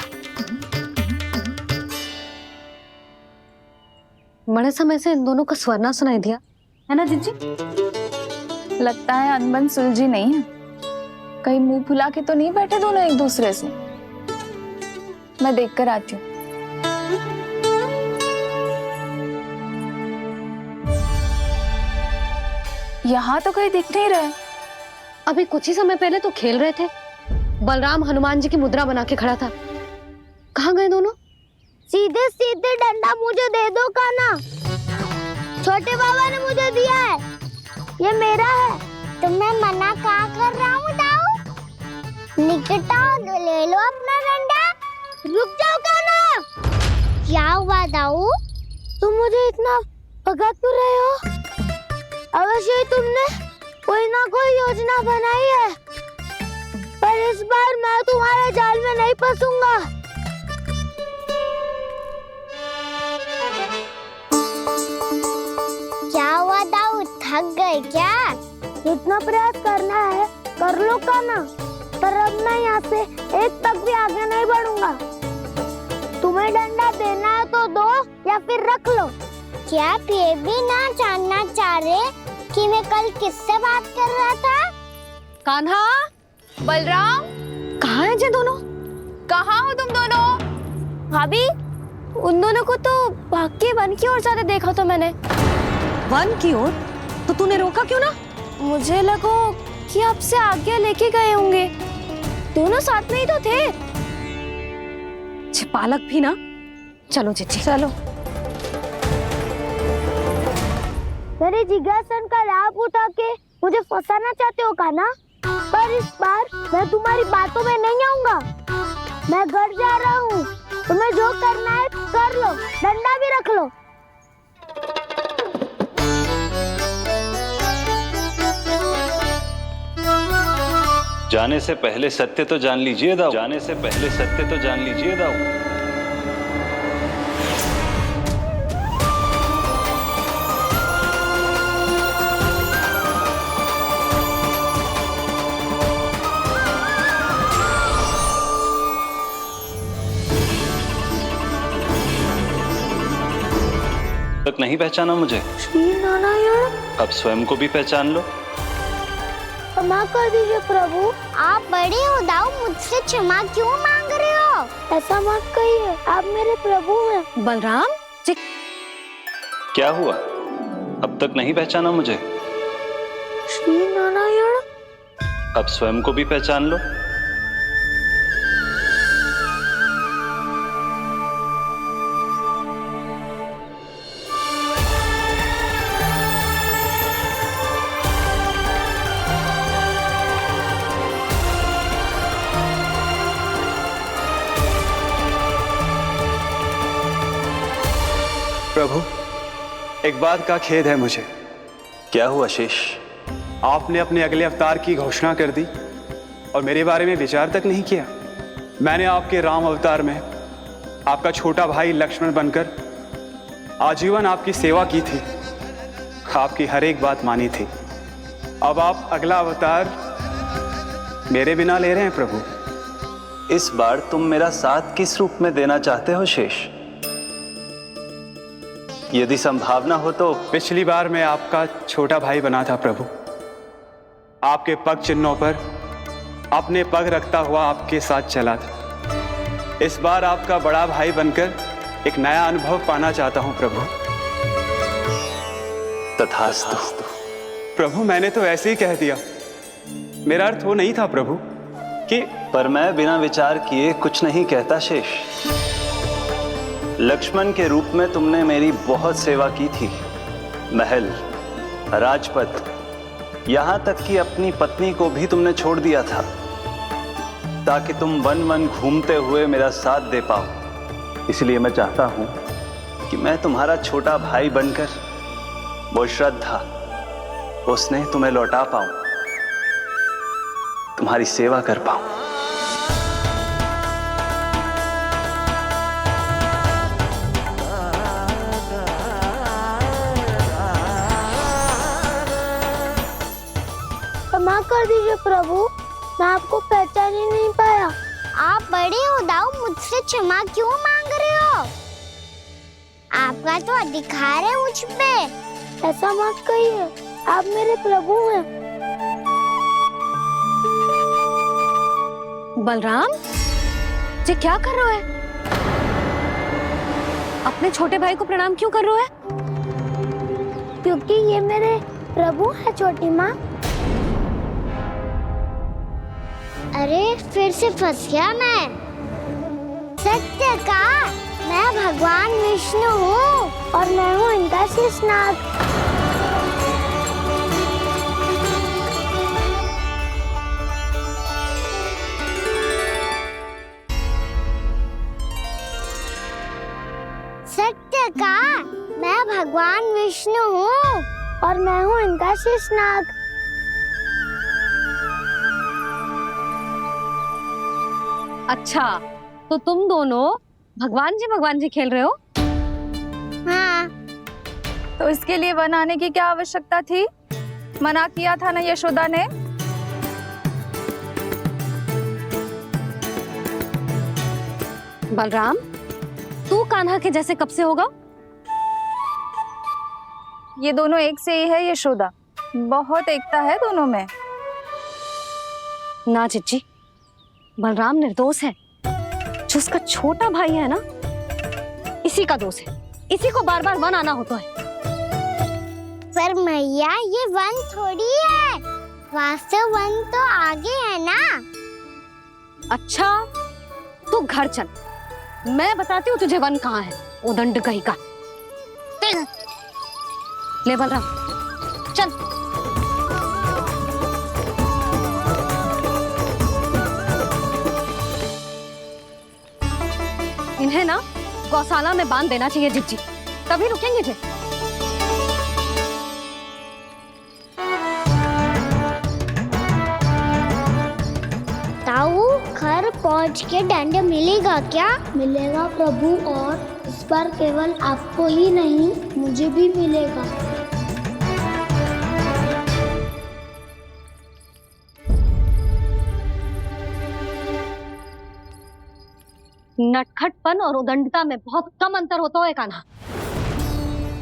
बड़े समय से इन दोनों का स्वर ना सुनाई दिया, है ना जीजी? लगता है अनबन सुलझी नहीं है। कहीं मुंह फुला के तो नहीं बैठे दोनों एक दूसरे से। मैं देख कर आती हूँ। यहाँ तो कहीं दिख नहीं रहे। अभी कुछ ही समय पहले तो खेल रहे थे। बलराम हनुमान जी की मुद्रा बना के खड़ा था। कहाँ गए दोनों? सीधे सीधे डंडा मुझे दे दो कान्हा, छोटे बाबा ने मुझे दिया है, ये मेरा है। तो मैं मना कहाँ कर रहा हूँ दाऊ? निकट आओ, ले लो अपना डंडा। रुक जाओ कान्हा। क्या हुआ दाऊ? तुम मुझे इतना भगा क्यों रहे हो? अवश्य ही तुमने कोई ना कोई योजना बनाई है, पर इस बार मैं तुम्हारे जाल में नहीं फंसूंगा। क्या हुआ दाऊ, थक गए क्या? जितना प्रयास करना है कर लो कान्हा, पर अब मैं यहाँ से एक तक भी आगे नहीं बढ़ूंगा। तुम्हें डंडा देना है तो दो या फिर रख लो। क्या आप ये भी ना जानना चाह रहे कि मैं कल किससे बात कर रहा था? कान्हा, बलराम, कहाँ हैं ये दोनों? कहाँ हो तुम दोनों? भाभी, उन दोनों को तो भाग के वन की ओर जाते देखा तो मैंने। वन की ओर? तो तूने रोका क्यों ना? मुझे लगा कि आपसे आज्ञा लेके गए होंगे। दोनों साथ में ही तो थे। पालक भी ना। चलो जीजी, चलो। मेरे जिज्ञासन का लाभ उठा के मुझे फंसाना चाहते हो कान्हा? पर इस बार मैं तुम्हारी बातों में नहीं आऊंगा। मैं घर जा रहा हूँ, तुम्हें जो करना है कर लो, डंडा भी रख लो। जाने से पहले सत्य तो जान लीजिए दाऊ। जाने से पहले सत्य तो जान लीजिए दाऊ। तक नहीं पहचाना मुझे? श्री नारायण। अब स्वयं को भी पहचान लो। क्षमा कर दीजिए प्रभु। आप बड़े हो दाऊ, मुझसे क्षमा क्यों मांग रहे हो? ऐसा मत कहिए, आप मेरे प्रभु हैं। बलराम जी, क्या हुआ? अब तक नहीं पहचाना मुझे? श्री नारायण। अब स्वयं को भी पहचान लो। प्रभु, एक बात का खेद है मुझे। क्या हुआ शेष? आपने अपने अगले अवतार की घोषणा कर दी और मेरे बारे में विचार तक नहीं किया। मैंने आपके राम अवतार में आपका छोटा भाई लक्ष्मण बनकर आजीवन आपकी सेवा की थी, आपकी हर एक बात मानी थी। अब आप अगला अवतार मेरे बिना ले रहे हैं प्रभु। इस बार तुम मेरा साथ किस रूप में देना चाहते हो शेष? यदि संभावना हो तो। पिछली बार मैं आपका छोटा भाई बना था प्रभु, आपके पग चिन्हों पर अपने पग रखता हुआ आपके साथ चला था। इस बार आपका बड़ा भाई बनकर एक नया अनुभव पाना चाहता हूं प्रभु। तथास्तु। प्रभु, मैंने तो ऐसे ही कह दिया, मेरा अर्थ वो नहीं था प्रभु कि। पर मैं बिना विचार किए कुछ नहीं कहता शेष। लक्ष्मण के रूप में तुमने मेरी बहुत सेवा की थी। महल, राजपथ, यहां तक कि अपनी पत्नी को भी तुमने छोड़ दिया था ताकि तुम वन वन घूमते हुए मेरा साथ दे पाओ। इसलिए मैं चाहता हूं कि मैं तुम्हारा छोटा भाई बनकर वो श्रद्धा, वो स्नेह तुम्हें लौटा पाऊं, तुम्हारी सेवा कर पाऊं। क्षमा कर दीजिए प्रभु, मैं आपको पहचान ही नहीं पाया। आप बड़े हो दाऊ, मुझसे क्षमा क्यों मांग रहे हो? आपका तो अधिकार है मुझ पे। ऐसा मत कहिए, आप मेरे प्रभु हैं। बलराम जी, क्या कर रहे हो? अपने छोटे भाई को प्रणाम क्यों कर रहे हो? क्योंकि ये मेरे प्रभु है छोटी माँ। अरे फिर से फंस गया मैं। सत्य का, मैं भगवान विष्णु हूँ और मैं हूँ इनका शेषनाग। सत्य का, मैं भगवान विष्णु हूँ और मैं हूँ इनका शेषनाग। अच्छा, तो तुम दोनों भगवान जी खेल रहे हो? हाँ। तो इसके लिए वन आने की क्या आवश्यकता थी? मना किया था ना यशोदा ने। बलराम, तू कान्हा के जैसे कब से होगा? ये दोनों एक से ही है यशोदा, बहुत एकता है दोनों में। ना चिच्ची, बलराम निर्दोष है। जो उसका छोटा भाई है ना, इसी का दोष है। इसी को बार बार वन आना होता है। पर मैया, ये वन थोड़ी है, वास्तव वन तो आगे है ना। अच्छा, तू घर चल, मैं बताती हूँ तुझे वन कहाँ है। उदंड कहीं का। ले बलराम, चल। इन्हें ना गौशाला में बांध देना चाहिए जिज्जी, तभी रुकेंगे जे। ताऊ, घर पहुँच के दंड मिलेगा क्या? मिलेगा प्रभु, और इस बार केवल आपको ही नहीं, मुझे भी मिलेगा। नटखटपन और उदंडता में बहुत कम अंतर होता है कान्हा।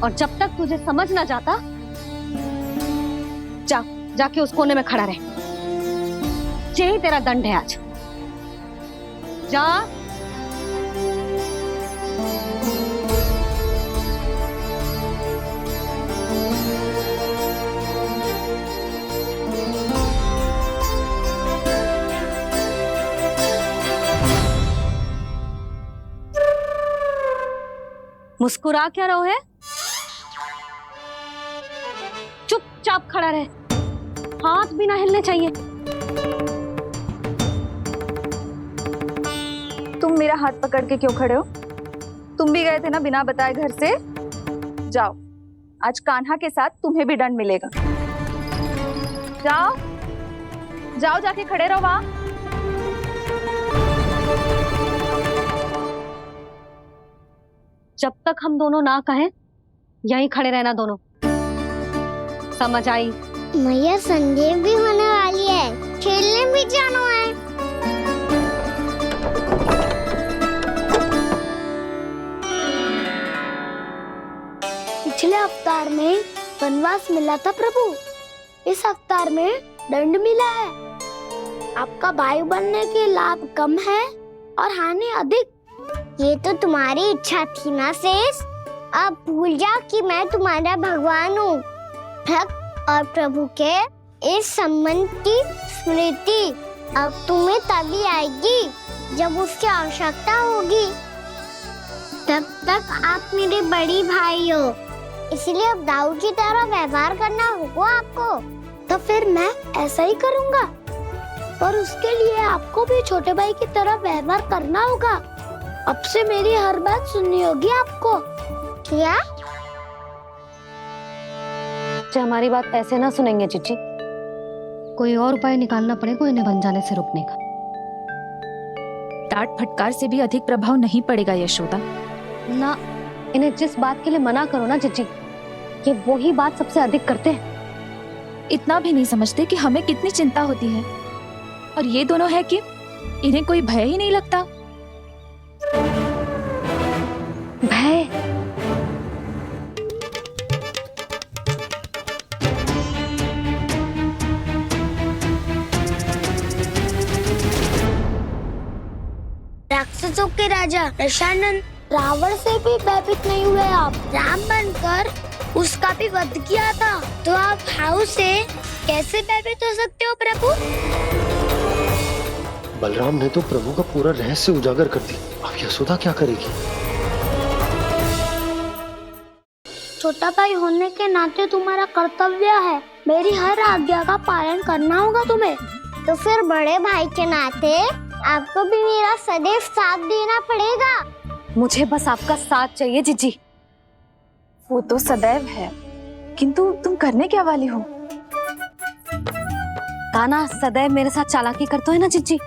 और जब तक तुझे समझ ना जाता, जाके उस कोने में खड़ा रहे। यही तेरा दंड है आज। जा। मुस्कुरा क्या रहो है? चुपचाप खड़ा रहे, हाथ भी ना हिलने चाहिए। तुम मेरा हाथ पकड़ के क्यों खड़े हो? तुम भी गए थे ना बिना बताए घर से। जाओ, आज कान्हा के साथ तुम्हें भी दंड मिलेगा। जाओ जाओ, जाके खड़े रहो वहां। जब तक हम दोनों ना कहें, यहीं खड़े रहना दोनों। समझ आई? मैया संडे भी होने वाली है, खेलने भी जाना है। पिछले अवतार में वनवास मिला था प्रभु, इस अवतार में दंड मिला है। आपका भाई बनने के लाभ कम है और हानि अधिक। ये तो तुम्हारी इच्छा थी ना शेष। अब भूल जा कि मैं तुम्हारा भगवान हूँ। भक्त और प्रभु के इस संबंध की स्मृति अब तुम्हें तभी आएगी जब उसकी आवश्यकता होगी। तब तक आप मेरे बड़ी भाई हो, इसलिए अब दाऊ की तरह व्यवहार करना होगा आपको। तो फिर मैं ऐसा ही करूँगा, पर उसके लिए आपको भी छोटे भाई की तरह व्यवहार करना होगा। अब से मेरी हर बात सुननी होगी आपको। क्या? हमारी बात ऐसे ना सुनेंगे चिच्ची। कोई और उपाय निकालना पड़ेगा इन्हें बन जाने से रोकने का। डांट फटकार से भी अधिक प्रभाव नहीं पड़ेगा यशोदा। ना, इन्हें जिस बात के लिए मना करो ना चिच्ची, ये वही बात सबसे अधिक करते हैं। इतना भी नहीं समझते कि हमें कितनी चिंता होती है। और ये दोनों है कि इन्हें कोई भय ही नहीं लगता। भय? राक्षसों के राजा दशानन रावण से भी भयभीत नहीं हुए आप। राम बनकर उसका भी वध किया था, तो आप हाउ से कैसे भयभीत हो सकते हो प्रभु? बलराम ने तो प्रभु का पूरा रहस्य उजागर कर दी। अब यशोदा क्या करेगी? छोटा भाई होने के नाते तुम्हारा कर्तव्य है, मेरी हर आज्ञा का पालन करना होगा तुम्हें। तो फिर बड़े भाई के नाते आपको भी मेरा सदैव साथ देना पड़ेगा। मुझे बस आपका साथ चाहिए जीजी। वो तो सदैव है, किंतु तुम करने क्या वाली हो? कान्हा सदैव मेरे साथ चालाकी करते है ना जीजी।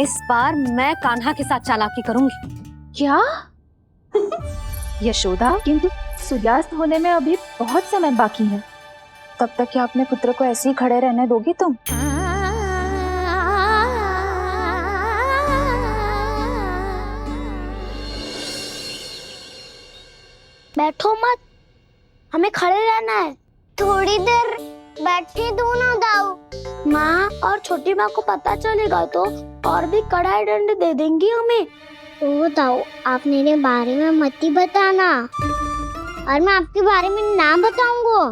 इस बार मैं कान्हा के साथ चालाकी करूंगी। क्या? यशोदा, किंतु सूर्यास्त होने में अभी बहुत समय बाकी है। तब तक क्या अपने पुत्र को ऐसे ही खड़े रहने दोगी तुम? बैठो मत, हमें खड़े रहना है। थोड़ी देर बैठे दोनों दाऊ। माँ और छोटी माँ को पता चलेगा तो और भी कड़ा दंड दे देंगी हमें। ओ दाऊ, आप मेरे बारे में मत ही बताना, और मैं आपके बारे में ना बताऊंगा।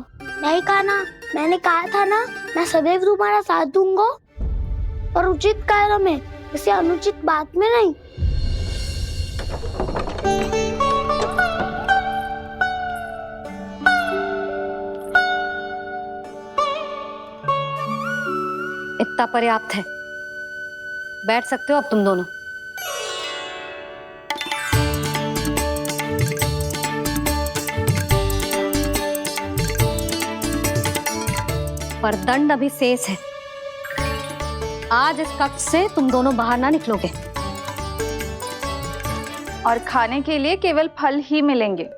नहीं कान्हा, मैंने कहा था ना, मैं सदैव तुम्हारा साथ दूंगा, और उचित कार्य में, किसी अनुचित बात में नहीं। इतना पर्याप्त है, बैठ सकते हो अब तुम दोनों। पर दंड अभी शेष है। आज इस कक्ष से तुम दोनों बाहर ना निकलोगे, और खाने के लिए केवल फल ही मिलेंगे।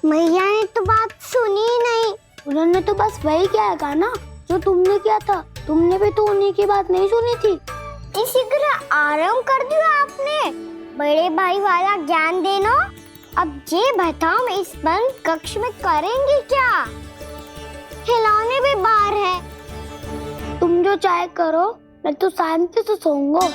मैया ने तो बात सुनी ही नहीं। उन्होंने तो बस वही कहा ना जो तुमने किया था, तुमने भी तो उन्हीं की बात नहीं सुनी थी। इसी तरह आराम कर दिया आपने, बड़े भाई वाला ज्ञान देना। अब ये बताओ हम इस बंद कक्ष में करेंगे क्या? खिलौने भी बाहर है। तुम जो चाहे करो, मैं तो शांति से सोऊंगा।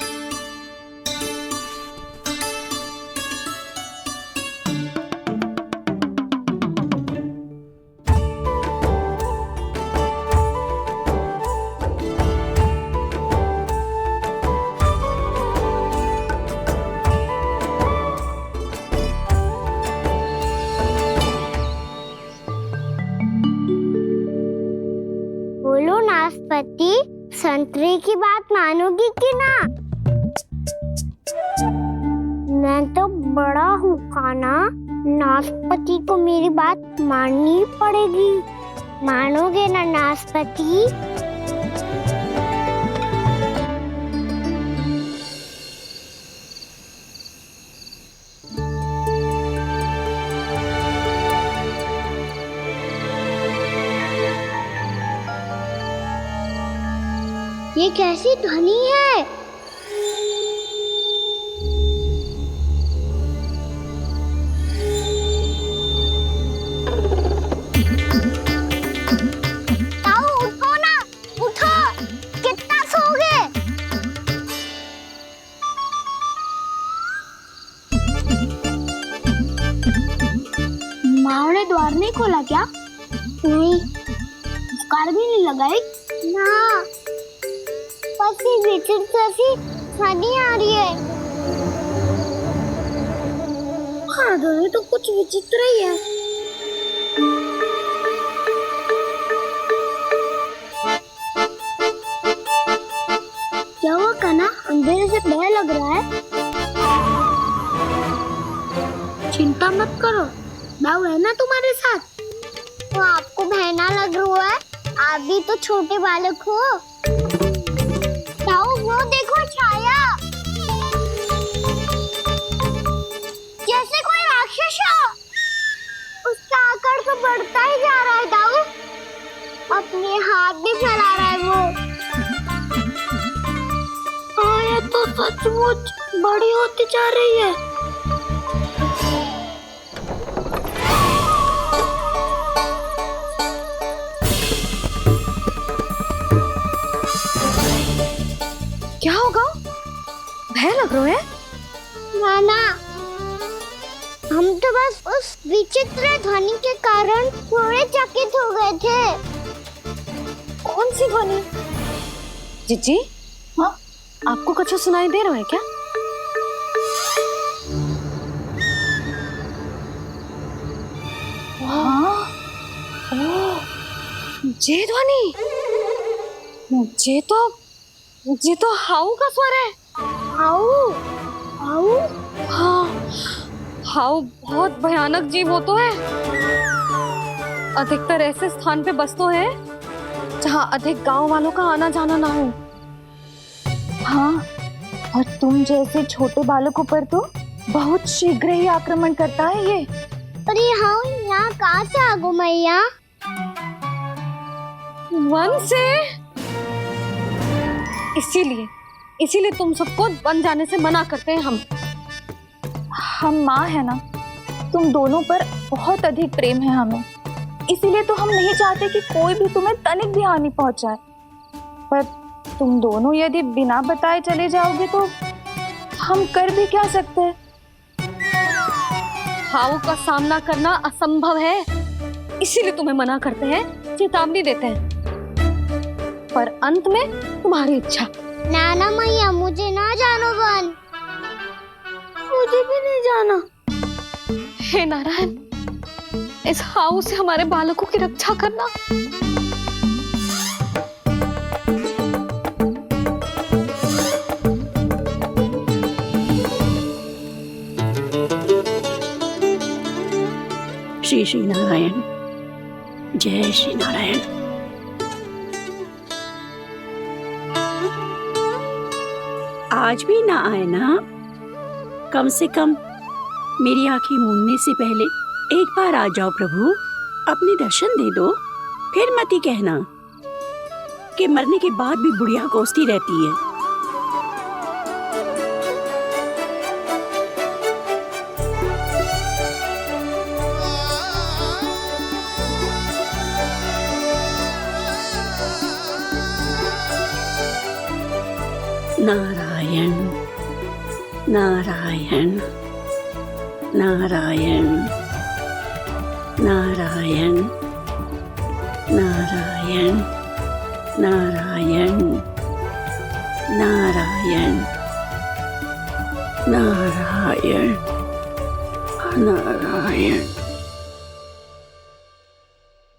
बोलो नाशपाती, संतरे की बात मानोगी कि ना? मैं तो बड़ा हूँ काना, नाशपाती को मेरी बात माननी पड़ेगी। मानोगे ना नाशपाती? ये कैसी ध्वनि है? ताऊ उठो ना, उठो, कितना सोओगे? माँ ने द्वार नहीं खोला क्या? नहीं। कार भी नहीं लगाई? ना, पसी विचित्र सी ध्वनि आ रही है। हाँ, ध्वनि तो कुछ विचित्र ही है। क्या हुआ कान्हा, अंधेरे से डर लग रहा है? चिंता मत करो, दाऊ है ना तुम्हारे साथ। तो आपको बहना लग रहा है? आप भी तो छोटे बालक हो। ताऊ वो देखो छाया, जैसे कोई राक्षस हो। उसका आकार तो बढ़ता ही जा रहा है ताऊ, अपने हाथ भी फैला रहा है वो। हाँ, ये तो सचमुच बड़ी होती जा रही है। क्या होगा? भय लग रहा है? नाना, हम तो बस उस विचित्र ध्वनि के कारण थोड़े चकित हो गए थे। कौन सी ध्वनि? जीजी, हाँ, आपको कुछ सुनाई दे रहा है क्या? हाँ, ओह, ये ध्वनि, ये तो हाउ का स्वर है। How, how? हाँ, हाउ बहुत भयानक जीव हो तो है। अधिकतर ऐसे स्थान पे बसते हैं जहाँ अधिक गांव वालों का आना जाना ना हो। हाँ, और तुम जैसे छोटे बालकों पर तो बहुत शीघ्र ही आक्रमण करता है ये। पर ये हाउ यहाँ कहाँ से आ गो मैया? वन से। इसीलिए तुम सबको वन जाने से मना करते हैं हम माँ है ना, तुम दोनों पर बहुत अधिक प्रेम है हमें, इसीलिए तो हम नहीं चाहते कि कोई भी तुम्हें तनिक भी हानि पहुंचाए। पर तुम दोनों यदि बिना बताए चले जाओगे तो हम कर भी क्या सकते हैं? हाउ का सामना करना असंभव है, इसीलिए तुम्हें मना करते हैं, चेतावनी देते हैं। पर अंत में तुम्हारी इच्छा। नाना मैया, मुझे ना जानो वन। मुझे भी नहीं जाना। हे नारायण, इस हाउ से हमारे बालकों की रक्षा करना। श्री श्री नारायण, जय श्री नारायण। आज भी ना आए ना? कम से कम मेरी आंखें मूंदने से पहले एक बार आ जाओ प्रभु, अपने दर्शन दे दो, फिर मत ही कहना। कि मरने के बाद भी बुढ़िया कोसती रहती है। नारायण नारायण नारायण नारायण नारायण नारायण नारायण नारायण नारायण।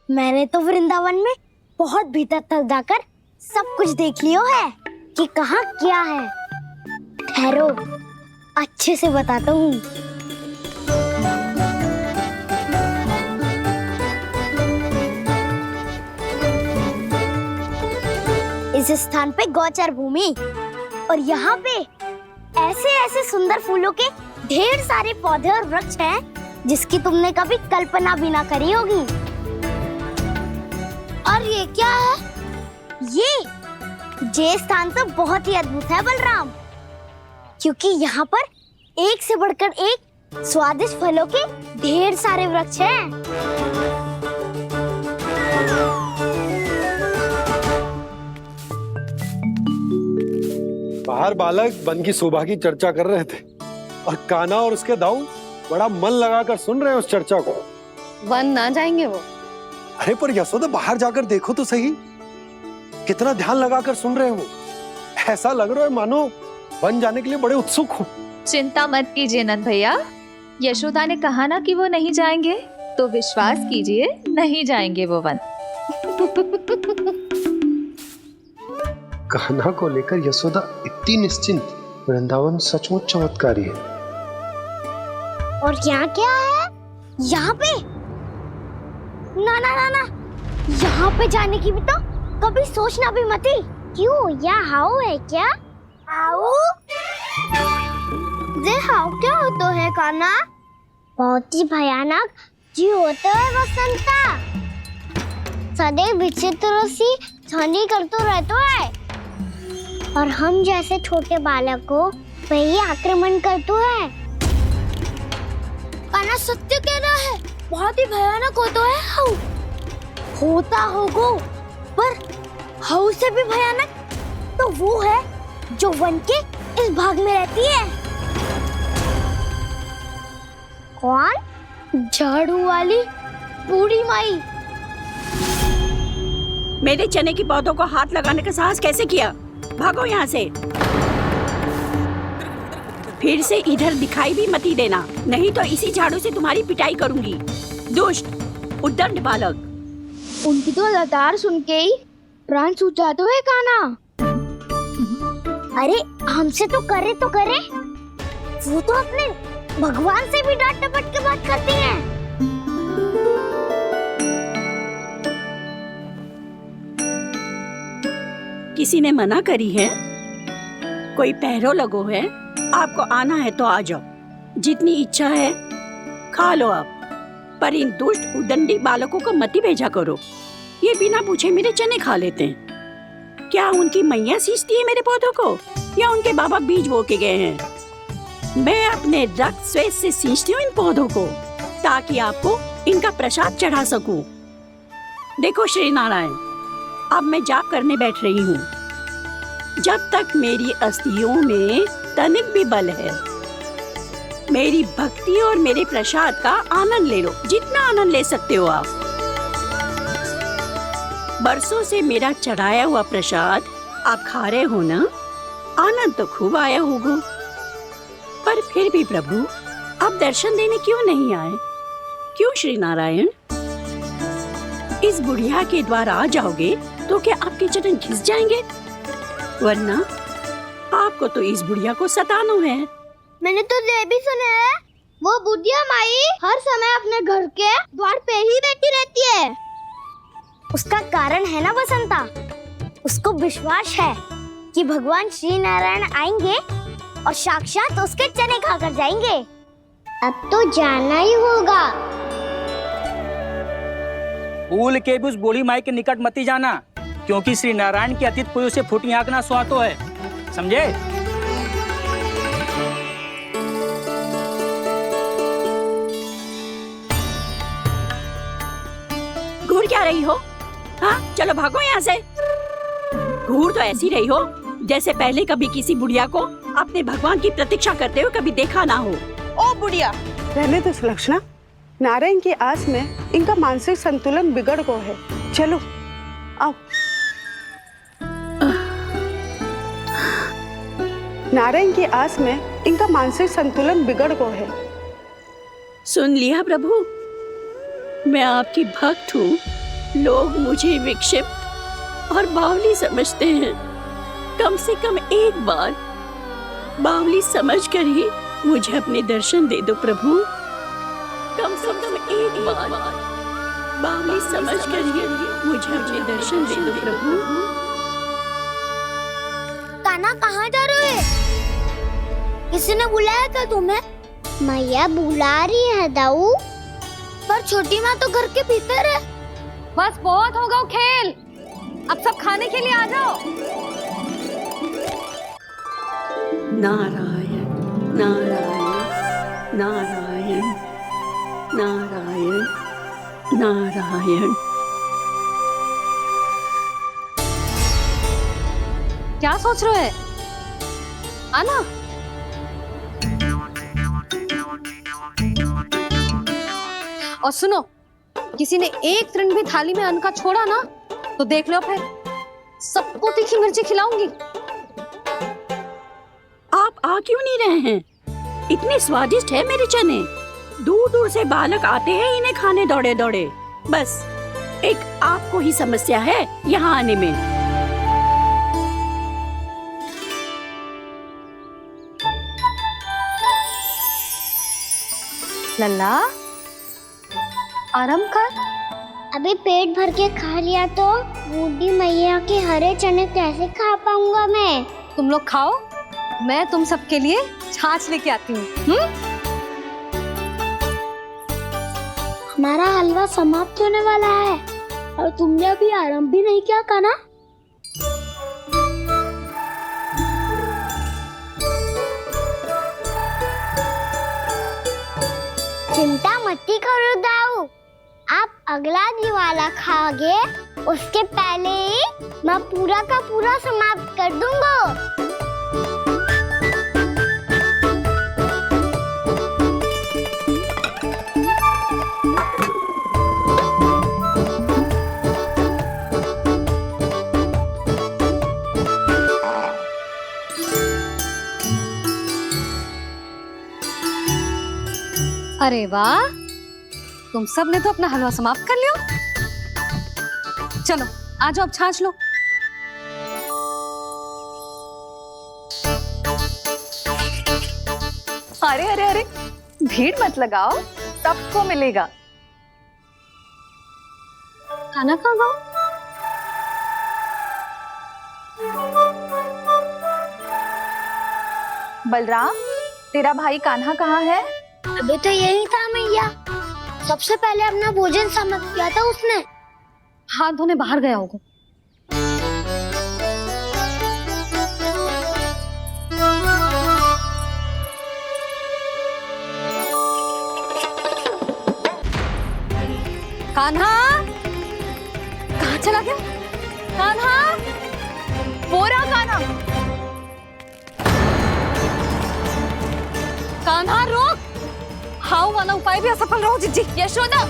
मैंने तो वृंदावन में बहुत भीतर तक जाकर सब कुछ देख लियो है कि कहाँ क्या है। ठहरो, अच्छे से बताता हूँ। इस स्थान पे गोचर भूमि और यहाँ पे ऐसे ऐसे सुंदर फूलों के ढेर सारे पौधे और वृक्ष हैं जिसकी तुमने कभी कल्पना भी ना करी होगी। और ये क्या है? ये स्थान तो बहुत ही अद्भुत है बलराम, क्योंकि यहाँ पर एक से बढ़कर एक स्वादिष्ट फलों के ढेर सारे वृक्ष हैं। बाहर बालक वन की शोभा की चर्चा कर रहे थे और कान्हा और उसके दाऊ बड़ा मन लगाकर सुन रहे हैं उस चर्चा को। वन ना जाएंगे वो? अरे पर यशोदा, बाहर जाकर देखो तो सही, कितना ध्यान लगाकर सुन रहे हो। ऐसा लग रहा है मानो वन जाने के लिए बड़े उत्सुक हो। चिंता मत कीजिए नंद भैया, यशोदा ने कहा ना कि वो नहीं जाएंगे, तो विश्वास कीजिए नहीं जाएंगे वो वन। कान्हा को लेकर यशोदा इतनी निश्चिंत, वृंदावन सचमुच चमत्कारी है। और यहाँ क्या है? यहाँ पे ना ना ना ना, यहाँ पे जाने की भी तो कभी सोचना भी मत ही। क्यों, यहाँ हाउ है क्या? हाउ? ये हाउ क्या होता है कान्हा? बहुत ही भयानक जी होता है वसंता। सदैव विचित्र सी ध्वनि करते रहता है और हम जैसे छोटे बालक को वही आक्रमण करते है। कान्हा सत्य कह रहा है, बहुत ही भयानक होता है हाउ। होता होगा, पर हाउ से भी भयानक तो वो है जो वन के इस भाग में रहती है। कौन? झाड़ू वाली बूढ़ी माई। मेरे चने की पौधों को हाथ लगाने का साहस कैसे किया? भागो यहाँ से। फिर से इधर दिखाई भी मत ही देना, नहीं तो इसी झाड़ू से तुम्हारी पिटाई करूंगी। दुष्ट उद्दंड बालक। उनकी तो लतार सुन के ही प्राण सूझ जाते हैं कान्हा। अरे हमसे तो करे, वो तो अपने भगवान से भी डांट डपट के बात करती हैं। किसी ने मना करी है? कोई पहरो लगो है? आपको आना है तो आ जाओ, जितनी इच्छा है खा लो आप, पर इन दुष्ट उदंडी बालकों को मत ही भेजा करो। ये बिना पूछे मेरे चने खा लेते हैं। क्या उनकी मैया सींचती है मेरे पौधों को, या उनके बाबा बीज बो के गए हैं? मैं अपने रक्त स्वेद से सींचती हूँ इन पौधों को, ताकि आपको इनका प्रसाद चढ़ा सकूं। देखो श्री नारायण, अब मैं जाप करने बैठ रही हूँ। जब तक मेरी अस्थियों में तनिक भी बल है, मेरी भक्ति और मेरे प्रसाद का आनंद ले लो, जितना आनंद ले सकते हो आप। बरसों से मेरा चढ़ाया हुआ प्रसाद आप खा रहे हो ना, आनंद तो खूब आया होगा। पर फिर भी प्रभु, आप दर्शन देने क्यों नहीं आए? क्यों श्री नारायण? इस बुढ़िया के द्वार आ जाओगे तो क्या आपके चरण घिस जाएंगे? वरना आपको तो इस बुढ़िया को सताना है। मैंने तो ये भी सुना है, वो बुढ़िया माई हर समय अपने घर के द्वार पे ही बैठी रहती है। उसका कारण है ना बसंता, उसको विश्वास है कि भगवान श्री नारायण आएंगे और साक्षात उसके चने खाकर जाएंगे। अब तो जाना ही होगा। भूल के भी उस बूढ़ी माई के निकट मत ही जाना, क्योंकि श्री नारायण के अतीत पुरुष से फूटी आंख ना सुहातो है, समझे? घूर क्या रही हो? हाँ, चलो भागो यहाँ से। घूर तो ऐसी रही हो जैसे पहले कभी किसी बुढ़िया को अपने भगवान की प्रतीक्षा करते हुए कभी देखा ना हो। ओ बुढ़िया, रहने दो सुलक्षणा। नारायण की आस में इनका मानसिक संतुलन बिगड़ गया है। चलो आओ। नारायण की आस में इनका मानसिक संतुलन बिगड़ गया है। सुन लिया प्रभु, मैं आपकी भक्त हूँ। लोग मुझे विक्षिप्त और बावली समझते हैं। कम से कम एक बार बावली समझकर ही मुझे अपने दर्शन दे दो प्रभु। कम से कम एक बार बावली समझकर ही मुझे अपने दर्शन दे दो प्रभु। कान्हा कहाँ जा रहे हो? किसी ने बुलाया क्या तुम्हें? मैया बुला रही है दाऊ। पर छोटी माँ तो घर के भीतर है। बस बहुत होगा खेल, अब सब खाने के लिए आ जाओ। नारायण नारायण नारायण नारायण नारायण। क्या सोच रहे हैं? आना। और सुनो, किसी ने एक तृण भी थाली में अन्न का छोड़ा ना तो देख लो, फिर सबको तीखी मिर्ची खिलाऊंगी। आप आ क्यों नहीं रहे हैं? इतने स्वादिष्ट है मेरे चने। दूर दूर से बालक आते हैं इन्हें खाने दौड़े दौड़े। बस एक आपको ही समस्या है यहाँ आने में। लल्ला, आराम कर। अभी पेट भर के खा लिया तो बूढ़ी मैया के हरे चने कैसे खा पाऊंगा मैं? तुम लोग खाओ, मैं तुम सबके लिए छाछ लेके आती हूँ। हमारा हलवा समाप्त होने वाला है और तुमने अभी आराम भी नहीं किया कान्हा। चिंता मत करो दाऊ, आप अगला दिवाला खाओगे उसके पहले ही मैं पूरा का पूरा समाप्त कर दूंगा। अरे वाह, तुम सब ने तो अपना हलवा समाप्त कर लिया। चलो आ जाओ, अब छाछ लो। अरे अरे अरे, भीड़ मत लगाओ, सबको मिलेगा। खाना खा गो। बलराम, तेरा भाई कान्हा कहाँ है? अभी तो यही था मैया। सबसे पहले अपना भोजन समाप्त किया था उसने। हाथ धोने बाहर गया होगा। कान्हा कहाँ चला गया? कान्हा, वो रहा कान्हा। कान्हा रोक, हाउ वाला उपाय भी असफल रहो जिज्जी। यशोदा,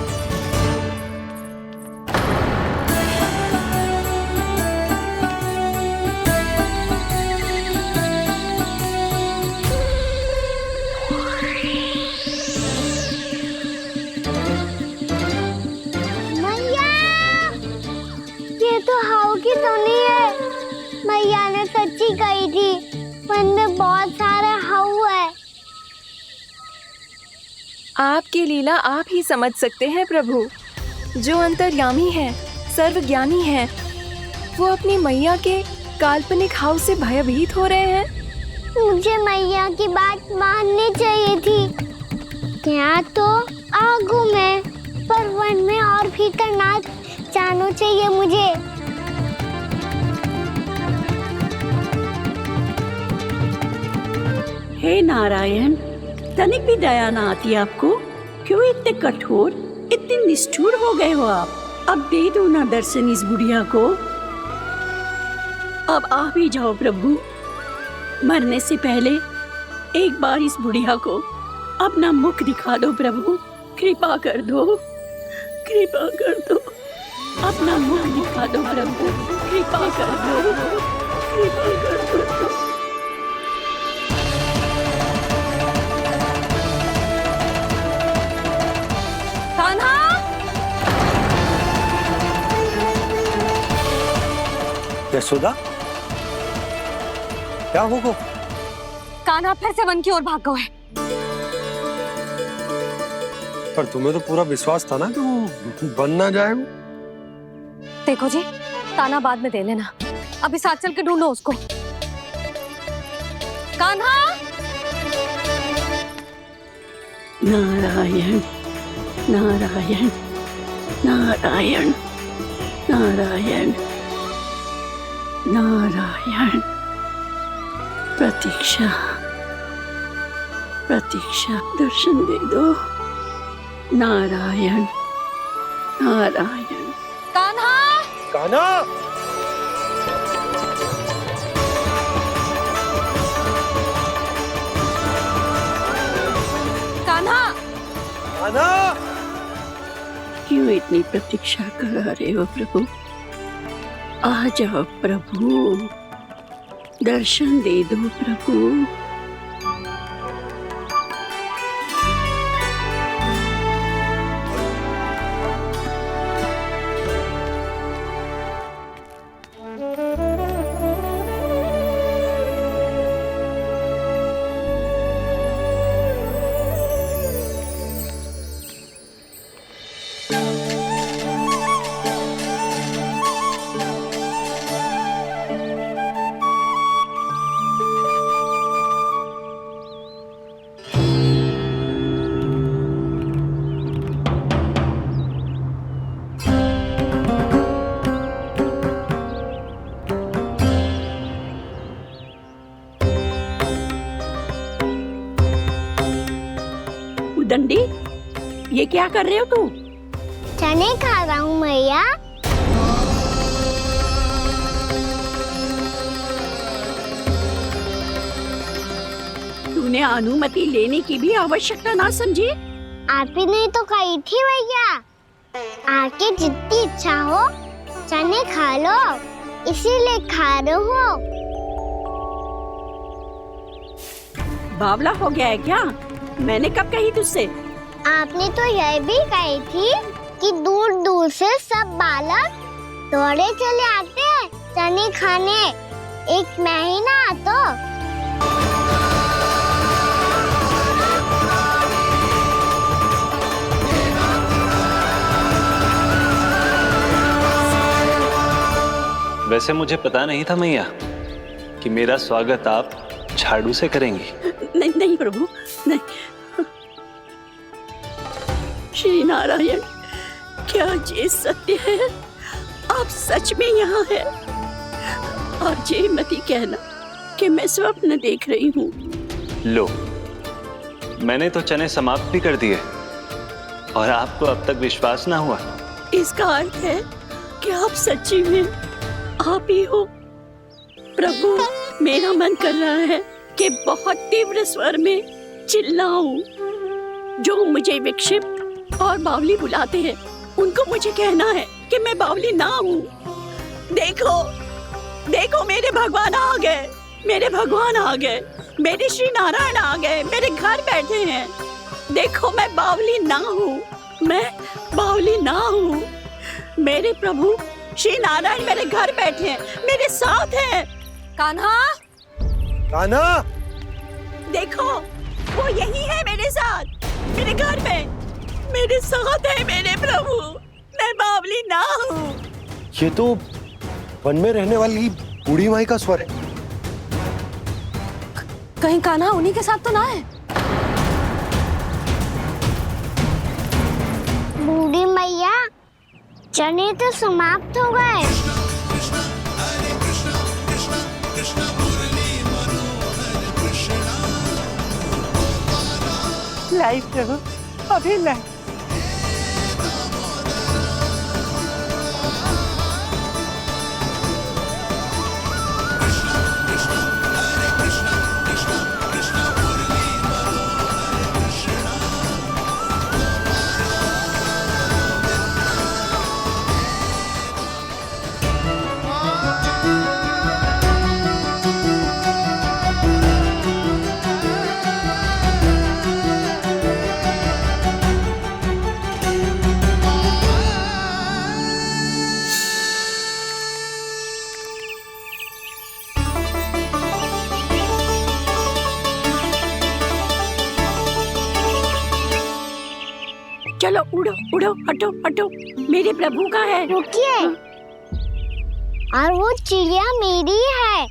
मैया, ये तो हाउ की धुनी है। मैया ने सच्ची कही थी, वन में बहुत सारे हाउ है। आपकी लीला आप ही समझ सकते हैं प्रभु। जो अंतर्यामी है, सर्वज्ञानी है, वो अपनी मैया के काल्पनिक हाव से भयभीत हो रहे हैं। मुझे मैया की बात माननी चाहिए थी। यहाँ तो आगू में, पर वन में और भीतर ना जाना चाहिए मुझे। हे नारायण, तनिक भी दया ना आती आपको? क्यों इतने कठोर, इतने निष्ठुर हो गए हो आप? अब दे दो ना दर्शन इस बुढ़िया को। अब आ भी जाओ प्रभु। मरने से पहले एक बार इस बुढ़िया को अपना मुख दिखा दो प्रभु। कृपा कर दो, कृपा कर दो। अपना मुख दिखा दो प्रभु। कृपा कर दो, कृपा कर दो। कान्हा! यशोदा, क्या होगा? कान्हा फिर से वन की ओर भाग गए। पर तुम्हें तो पूरा विश्वास था ना कि वो बन ना जाए। देखो जी, ताना बाद में दे लेना, अभी साथ चल के ढूंढो उसको। कान्हा! नारायण नारायण नारायण नारायण नारायण। प्रतीक्षा प्रतीक्षा, दर्शन दे दो। नारायण नारायण। कान्हा! कान्हा! कान्हा! कान्हा! क्यों इतनी प्रतीक्षा करा रहे हो प्रभु? आ जाओ प्रभु, दर्शन दे दो प्रभु। दंडी, ये क्या कर रहे हो तू? चने खा रहा हूँ मैया। तूने अनुमति लेने की भी आवश्यकता ना समझी? आप ही नहीं तो कही थी भैया, आके जितनी इच्छा हो चने खा लो, इसीलिए खा रहे हो। बावला हो गया है क्या? मैंने कब कही तुझसे? आपने तो यह भी कही थी कि दूर दूर से सब बालक दौड़े चले आते हैं चने खाने, एक महीना तो। वैसे मुझे पता नहीं था मैया कि मेरा स्वागत आप झाड़ू से करेंगी। नहीं नहीं प्रभु, नहीं। श्री नारायण, क्या ये सत्य है? आप सच में यहाँ हैं? और ये मती कहना कि मैं स्वप्न देख रही हूँ। लो, मैंने तो चने समाप्त भी कर दिए और आपको अब तक विश्वास ना हुआ? इसका अर्थ है कि आप सच्ची में आप ही हो। प्रभु, मेरा मन कर रहा है कि बहुत तीव्र स्वर में चिल्लाऊं। जो मुझे विक्षिप्त और बावली बुलाते हैं, उनको मुझे कहना है कि मैं बावली ना हूँ। देखो, देखो मेरे भगवान आ गए, मेरे भगवान आ गए, मेरे श्री नारायण आ गए, मेरे घर बैठे हैं। देखो मैं बावली ना हूँ, मैं बावली ना हूँ। मेरे प्रभु श्री नारायण मेरे घर बैठे हैं, मेरे साथ हैं। कान्हा! कान्हा! देखो, वो यही है मेरे साथ, मेरे घर में, मेरे साथ है मेरे प्रभु। मैं बावली ना हूँ। ये तो वन में रहने वाली बूढ़ी माई का स्वर है। कहीं कान्हा उन्हीं के साथ तो ना है? बूढ़ी मैया, चने तो समाप्त हो गए। लाई प्रभु, अभी लाई। चलो उड़ो उड़ो, हटो हटो, मेरे प्रभु का है। रुकिए, और वो चिड़िया मेरी है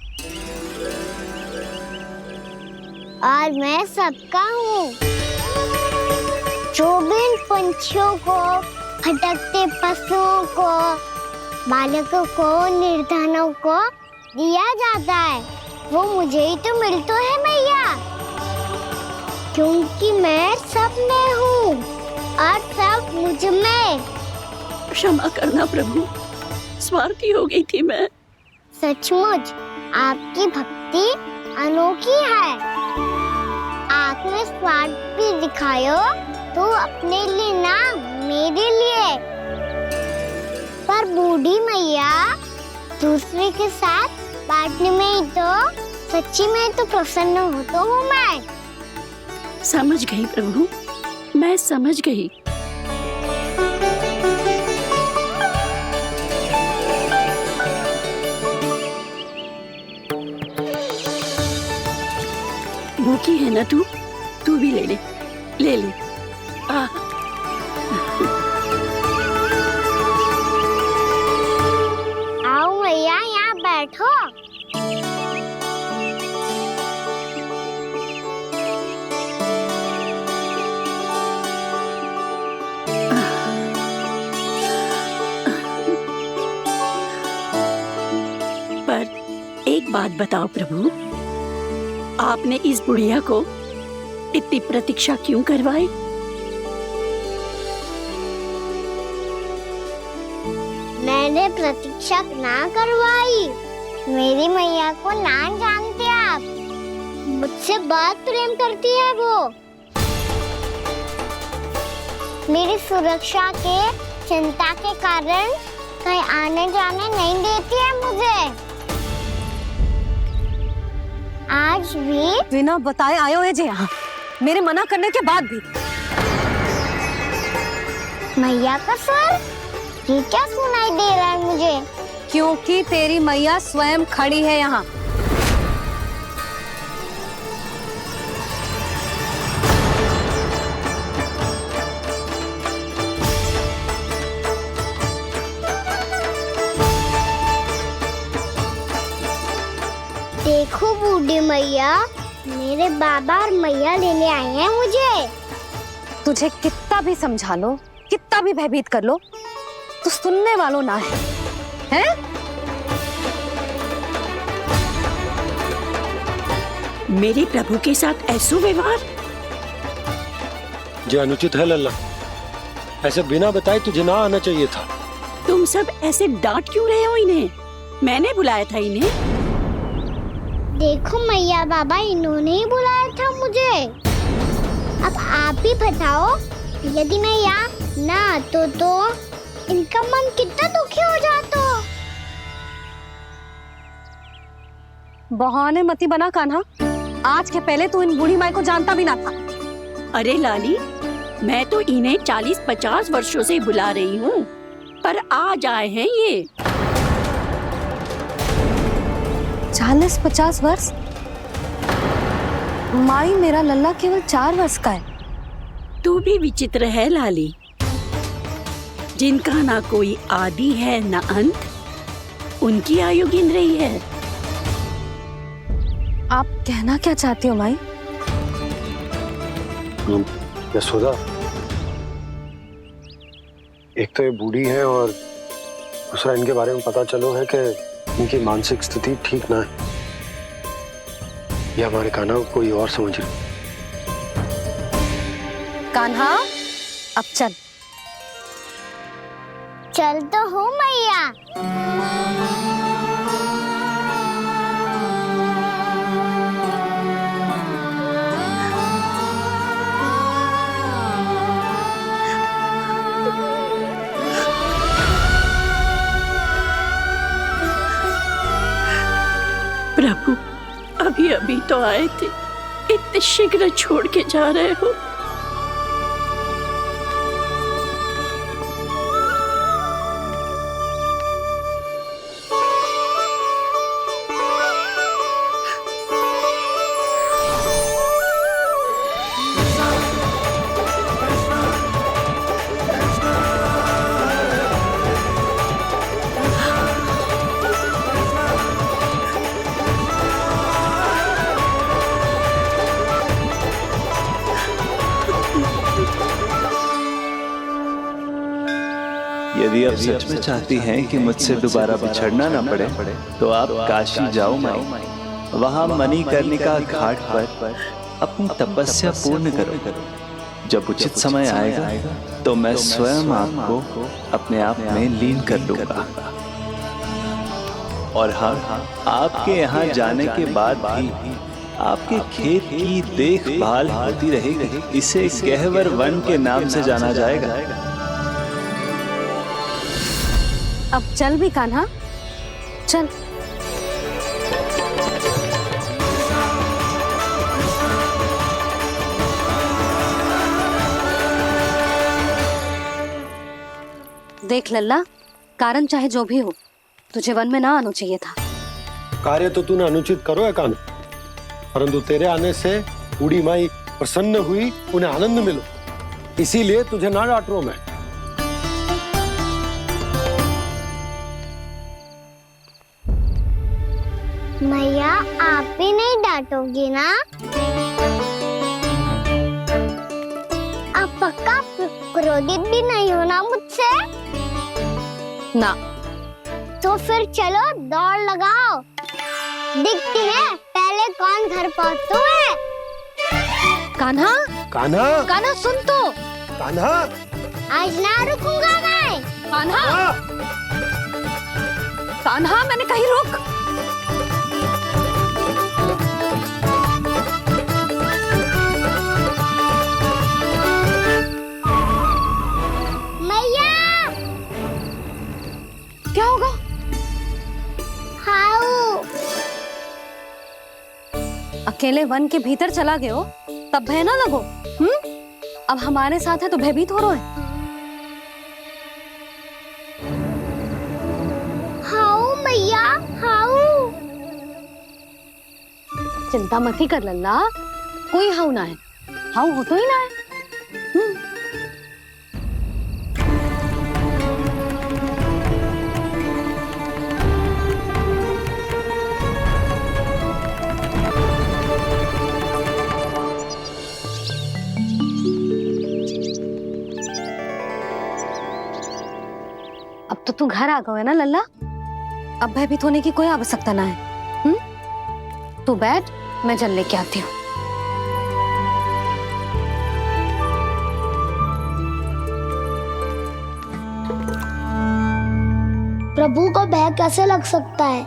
और मैं सबका हूँ। जो भी इन पंछियों को, भटकते पशुओं को, बालकों को, निर्धनों को दिया जाता है, वो मुझे ही तो मिलता है मैया, क्योंकि मैं सब में हूँ और सब मुझ में। क्षमा करना प्रभु, स्वार्थी हो गई थी मैं। सचमुच आपकी भक्ति अनोखी है। आपने स्वार्थ भी दिखायो तो अपने लिए ना, मेरे लिए। पर बूढ़ी मैया दूसरे के साथ बांटने में ही तो सच्ची में तो प्रसन्न होता हूँ मैं। समझ गई प्रभु, मैं समझ गई। भूखी है ना तू? तू भी ले ले, ले ले। आओ मैया, यहाँ बैठो। एक बात बताओ प्रभु, आपने इस बुढ़िया को इतनी प्रतीक्षा क्यों करवाई? मैंने प्रतीक्षा ना करवाई। मेरी मैया को ना जानते आप, मुझसे बहुत प्रेम करती है वो। मेरी सुरक्षा के चिंता के कारण कहीं आने जाने नहीं देती है मुझे। आज भी बिना बताए आयो है जी यहाँ, मेरे मना करने के बाद भी। मैया का स्वर ये क्या सुनाई दे रहा है मुझे? क्योंकि तेरी मैया स्वयं खड़ी है यहाँ। देखो बूढ़ी मैया, मेरे बाबा और मैया लेने आए हैं मुझे। तुझे कितना भी समझा लो, कितना भी भयभीत कर लो, तो सुनने वालों ना है, हैं? मेरे प्रभु के साथ ऐसा व्यवहार जो अनुचित है लल्ला। ऐसे बिना बताए तुझे ना आना चाहिए था। तुम सब ऐसे डांट क्यों रहे हो इन्हें? मैंने बुलाया था इन्हें। देखो मैया बाबा, इन्होंने ही बुलाया था मुझे। अब आप ही बताओ, यदि मैं यहाँ ना आतो तो इनका मन कितना दुखी हो जाता। बहाने मती बना कान्हा, आज के पहले तू इन बूढ़ी माई को जानता भी ना था। अरे लाली, मैं तो इन्हें 40-50 वर्षों से बुला रही हूँ, पर आज आए हैं ये। 40-50 वर्ष? माई, मेरा लल्ला केवल 4 वर्ष का है। तू भी विचित्र है लाली, जिनका ना कोई आदि है ना अंत, उनकी आयु गिन रही है। आप कहना क्या चाहती हो माई? यशोदा, एक तो ये बूढ़ी है और दूसरा इनके बारे में पता चलो है कि इनकी मानसिक स्थिति ठीक ना है। ये हमारे कान्हा को कोई और समझ रहे। कान्हा अब चल। चल तो हूँ मैया। प्रभु, अभी अभी तो आए थे, इतने शीघ्र छोड़ के जा रहे हो। यदि आप सच में चाहती हैं कि मुझसे दोबारा बिछड़ना ना पड़े तो आप काशी जाओ माई। वहां मणिकर्णिका घाट पर अपनी तपस्या पूर्ण करो। जब उचित समय आएगा तो मैं स्वयं आपको अपने आप में लीन कर लूंगा। और हाँ, आपके यहाँ जाने के बाद भी आपके खेत की देखभाल होती रहेगी। इसे गहवर वन के नाम से जाना जाएगा। अब चल भी कान्हा, चल। देख लल्ला, कारण चाहे जो भी हो, तुझे वन में ना आना चाहिए था। कार्य तो तूने अनुचित करो है कान्हा, परंतु तेरे आने से बूढ़ी माई प्रसन्न हुई, उन्हें आनंद मिलो, इसीलिए तुझे ना डांट रहा हूं मैं। मैया, आप भी नहीं डांटोगी ना? आप पक्का क्रोधित भी नहीं हो ना मुझसे? ना। तो फिर चलो दौड़ लगाओ, दिखती है पहले कौन घर पहुंचता है। कान्हा, कान्हा, कान्हा सुन तो। कान्हा, आज ना रुकूंगा मैं। कान्हा, कान्हा, मैंने कहीं रुक। क्या होगा? हाउ अकेले वन के भीतर चला गए हो तब भय ना लगो। अब हमारे साथ है तो भयभीत हो रहे हैं। हाउ मैया, हाउ। चिंता मत ही कर लल्ला, कोई हाउ ना है। हाउ हो तो ही ना है। अब तो तू घर आ गया है ना लल्ला, अब भयभीत होने की कोई आवश्यकता ना है। तू बैठ, मैं जल लेके आती हूँ। प्रभु को भय कैसे लग सकता है?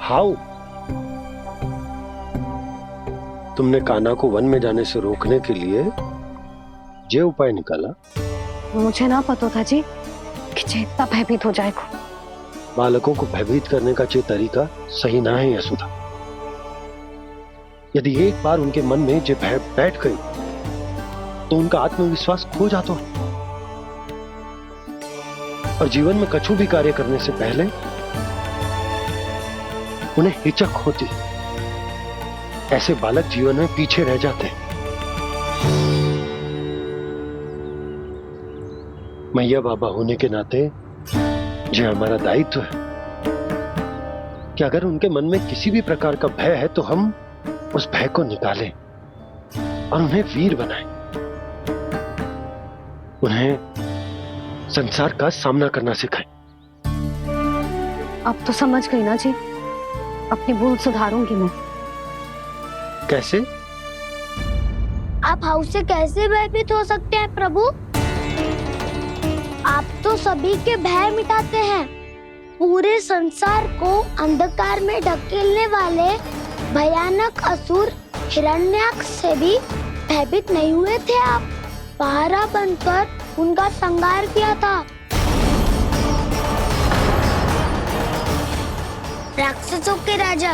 हाउ, तुमने कान्हा को वन में जाने से रोकने के लिए ये उपाय निकाला? मुझे ना पता था जी कि इतना भयभीत हो जाएगा। बालकों को भयभीत करने का ये तरीका सही ना है यशोदा। यदि एक बार उनके मन में ये भय बैठ गई तो उनका आत्मविश्वास खो जाता है और जीवन में कछु भी कार्य करने से पहले उन्हें हिचक होती। ऐसे बालक जीवन में पीछे रह जाते हैं। मैया बाबा होने के नाते यह हमारा दायित्व है कि अगर उनके मन में किसी भी प्रकार का भय है तो हम उस भय को निकालें और उन्हें वीर बनाएं, उन्हें संसार का सामना करना सिखाएं। अब तो समझ गई ना जी, अपनी भूल सुधारूंगी मैं। कैसे? आप हाउस से कैसे भयभीत हो सकते हैं प्रभु? आप तो सभी के भय मिटाते हैं। पूरे संसार को अंधकार में ढकेलने वाले भयानक असुर हिरण्याक्ष से भी भयभीत नहीं हुए थे आप। पहरा बनकर उनका संहार किया था। राक्षसों के राजा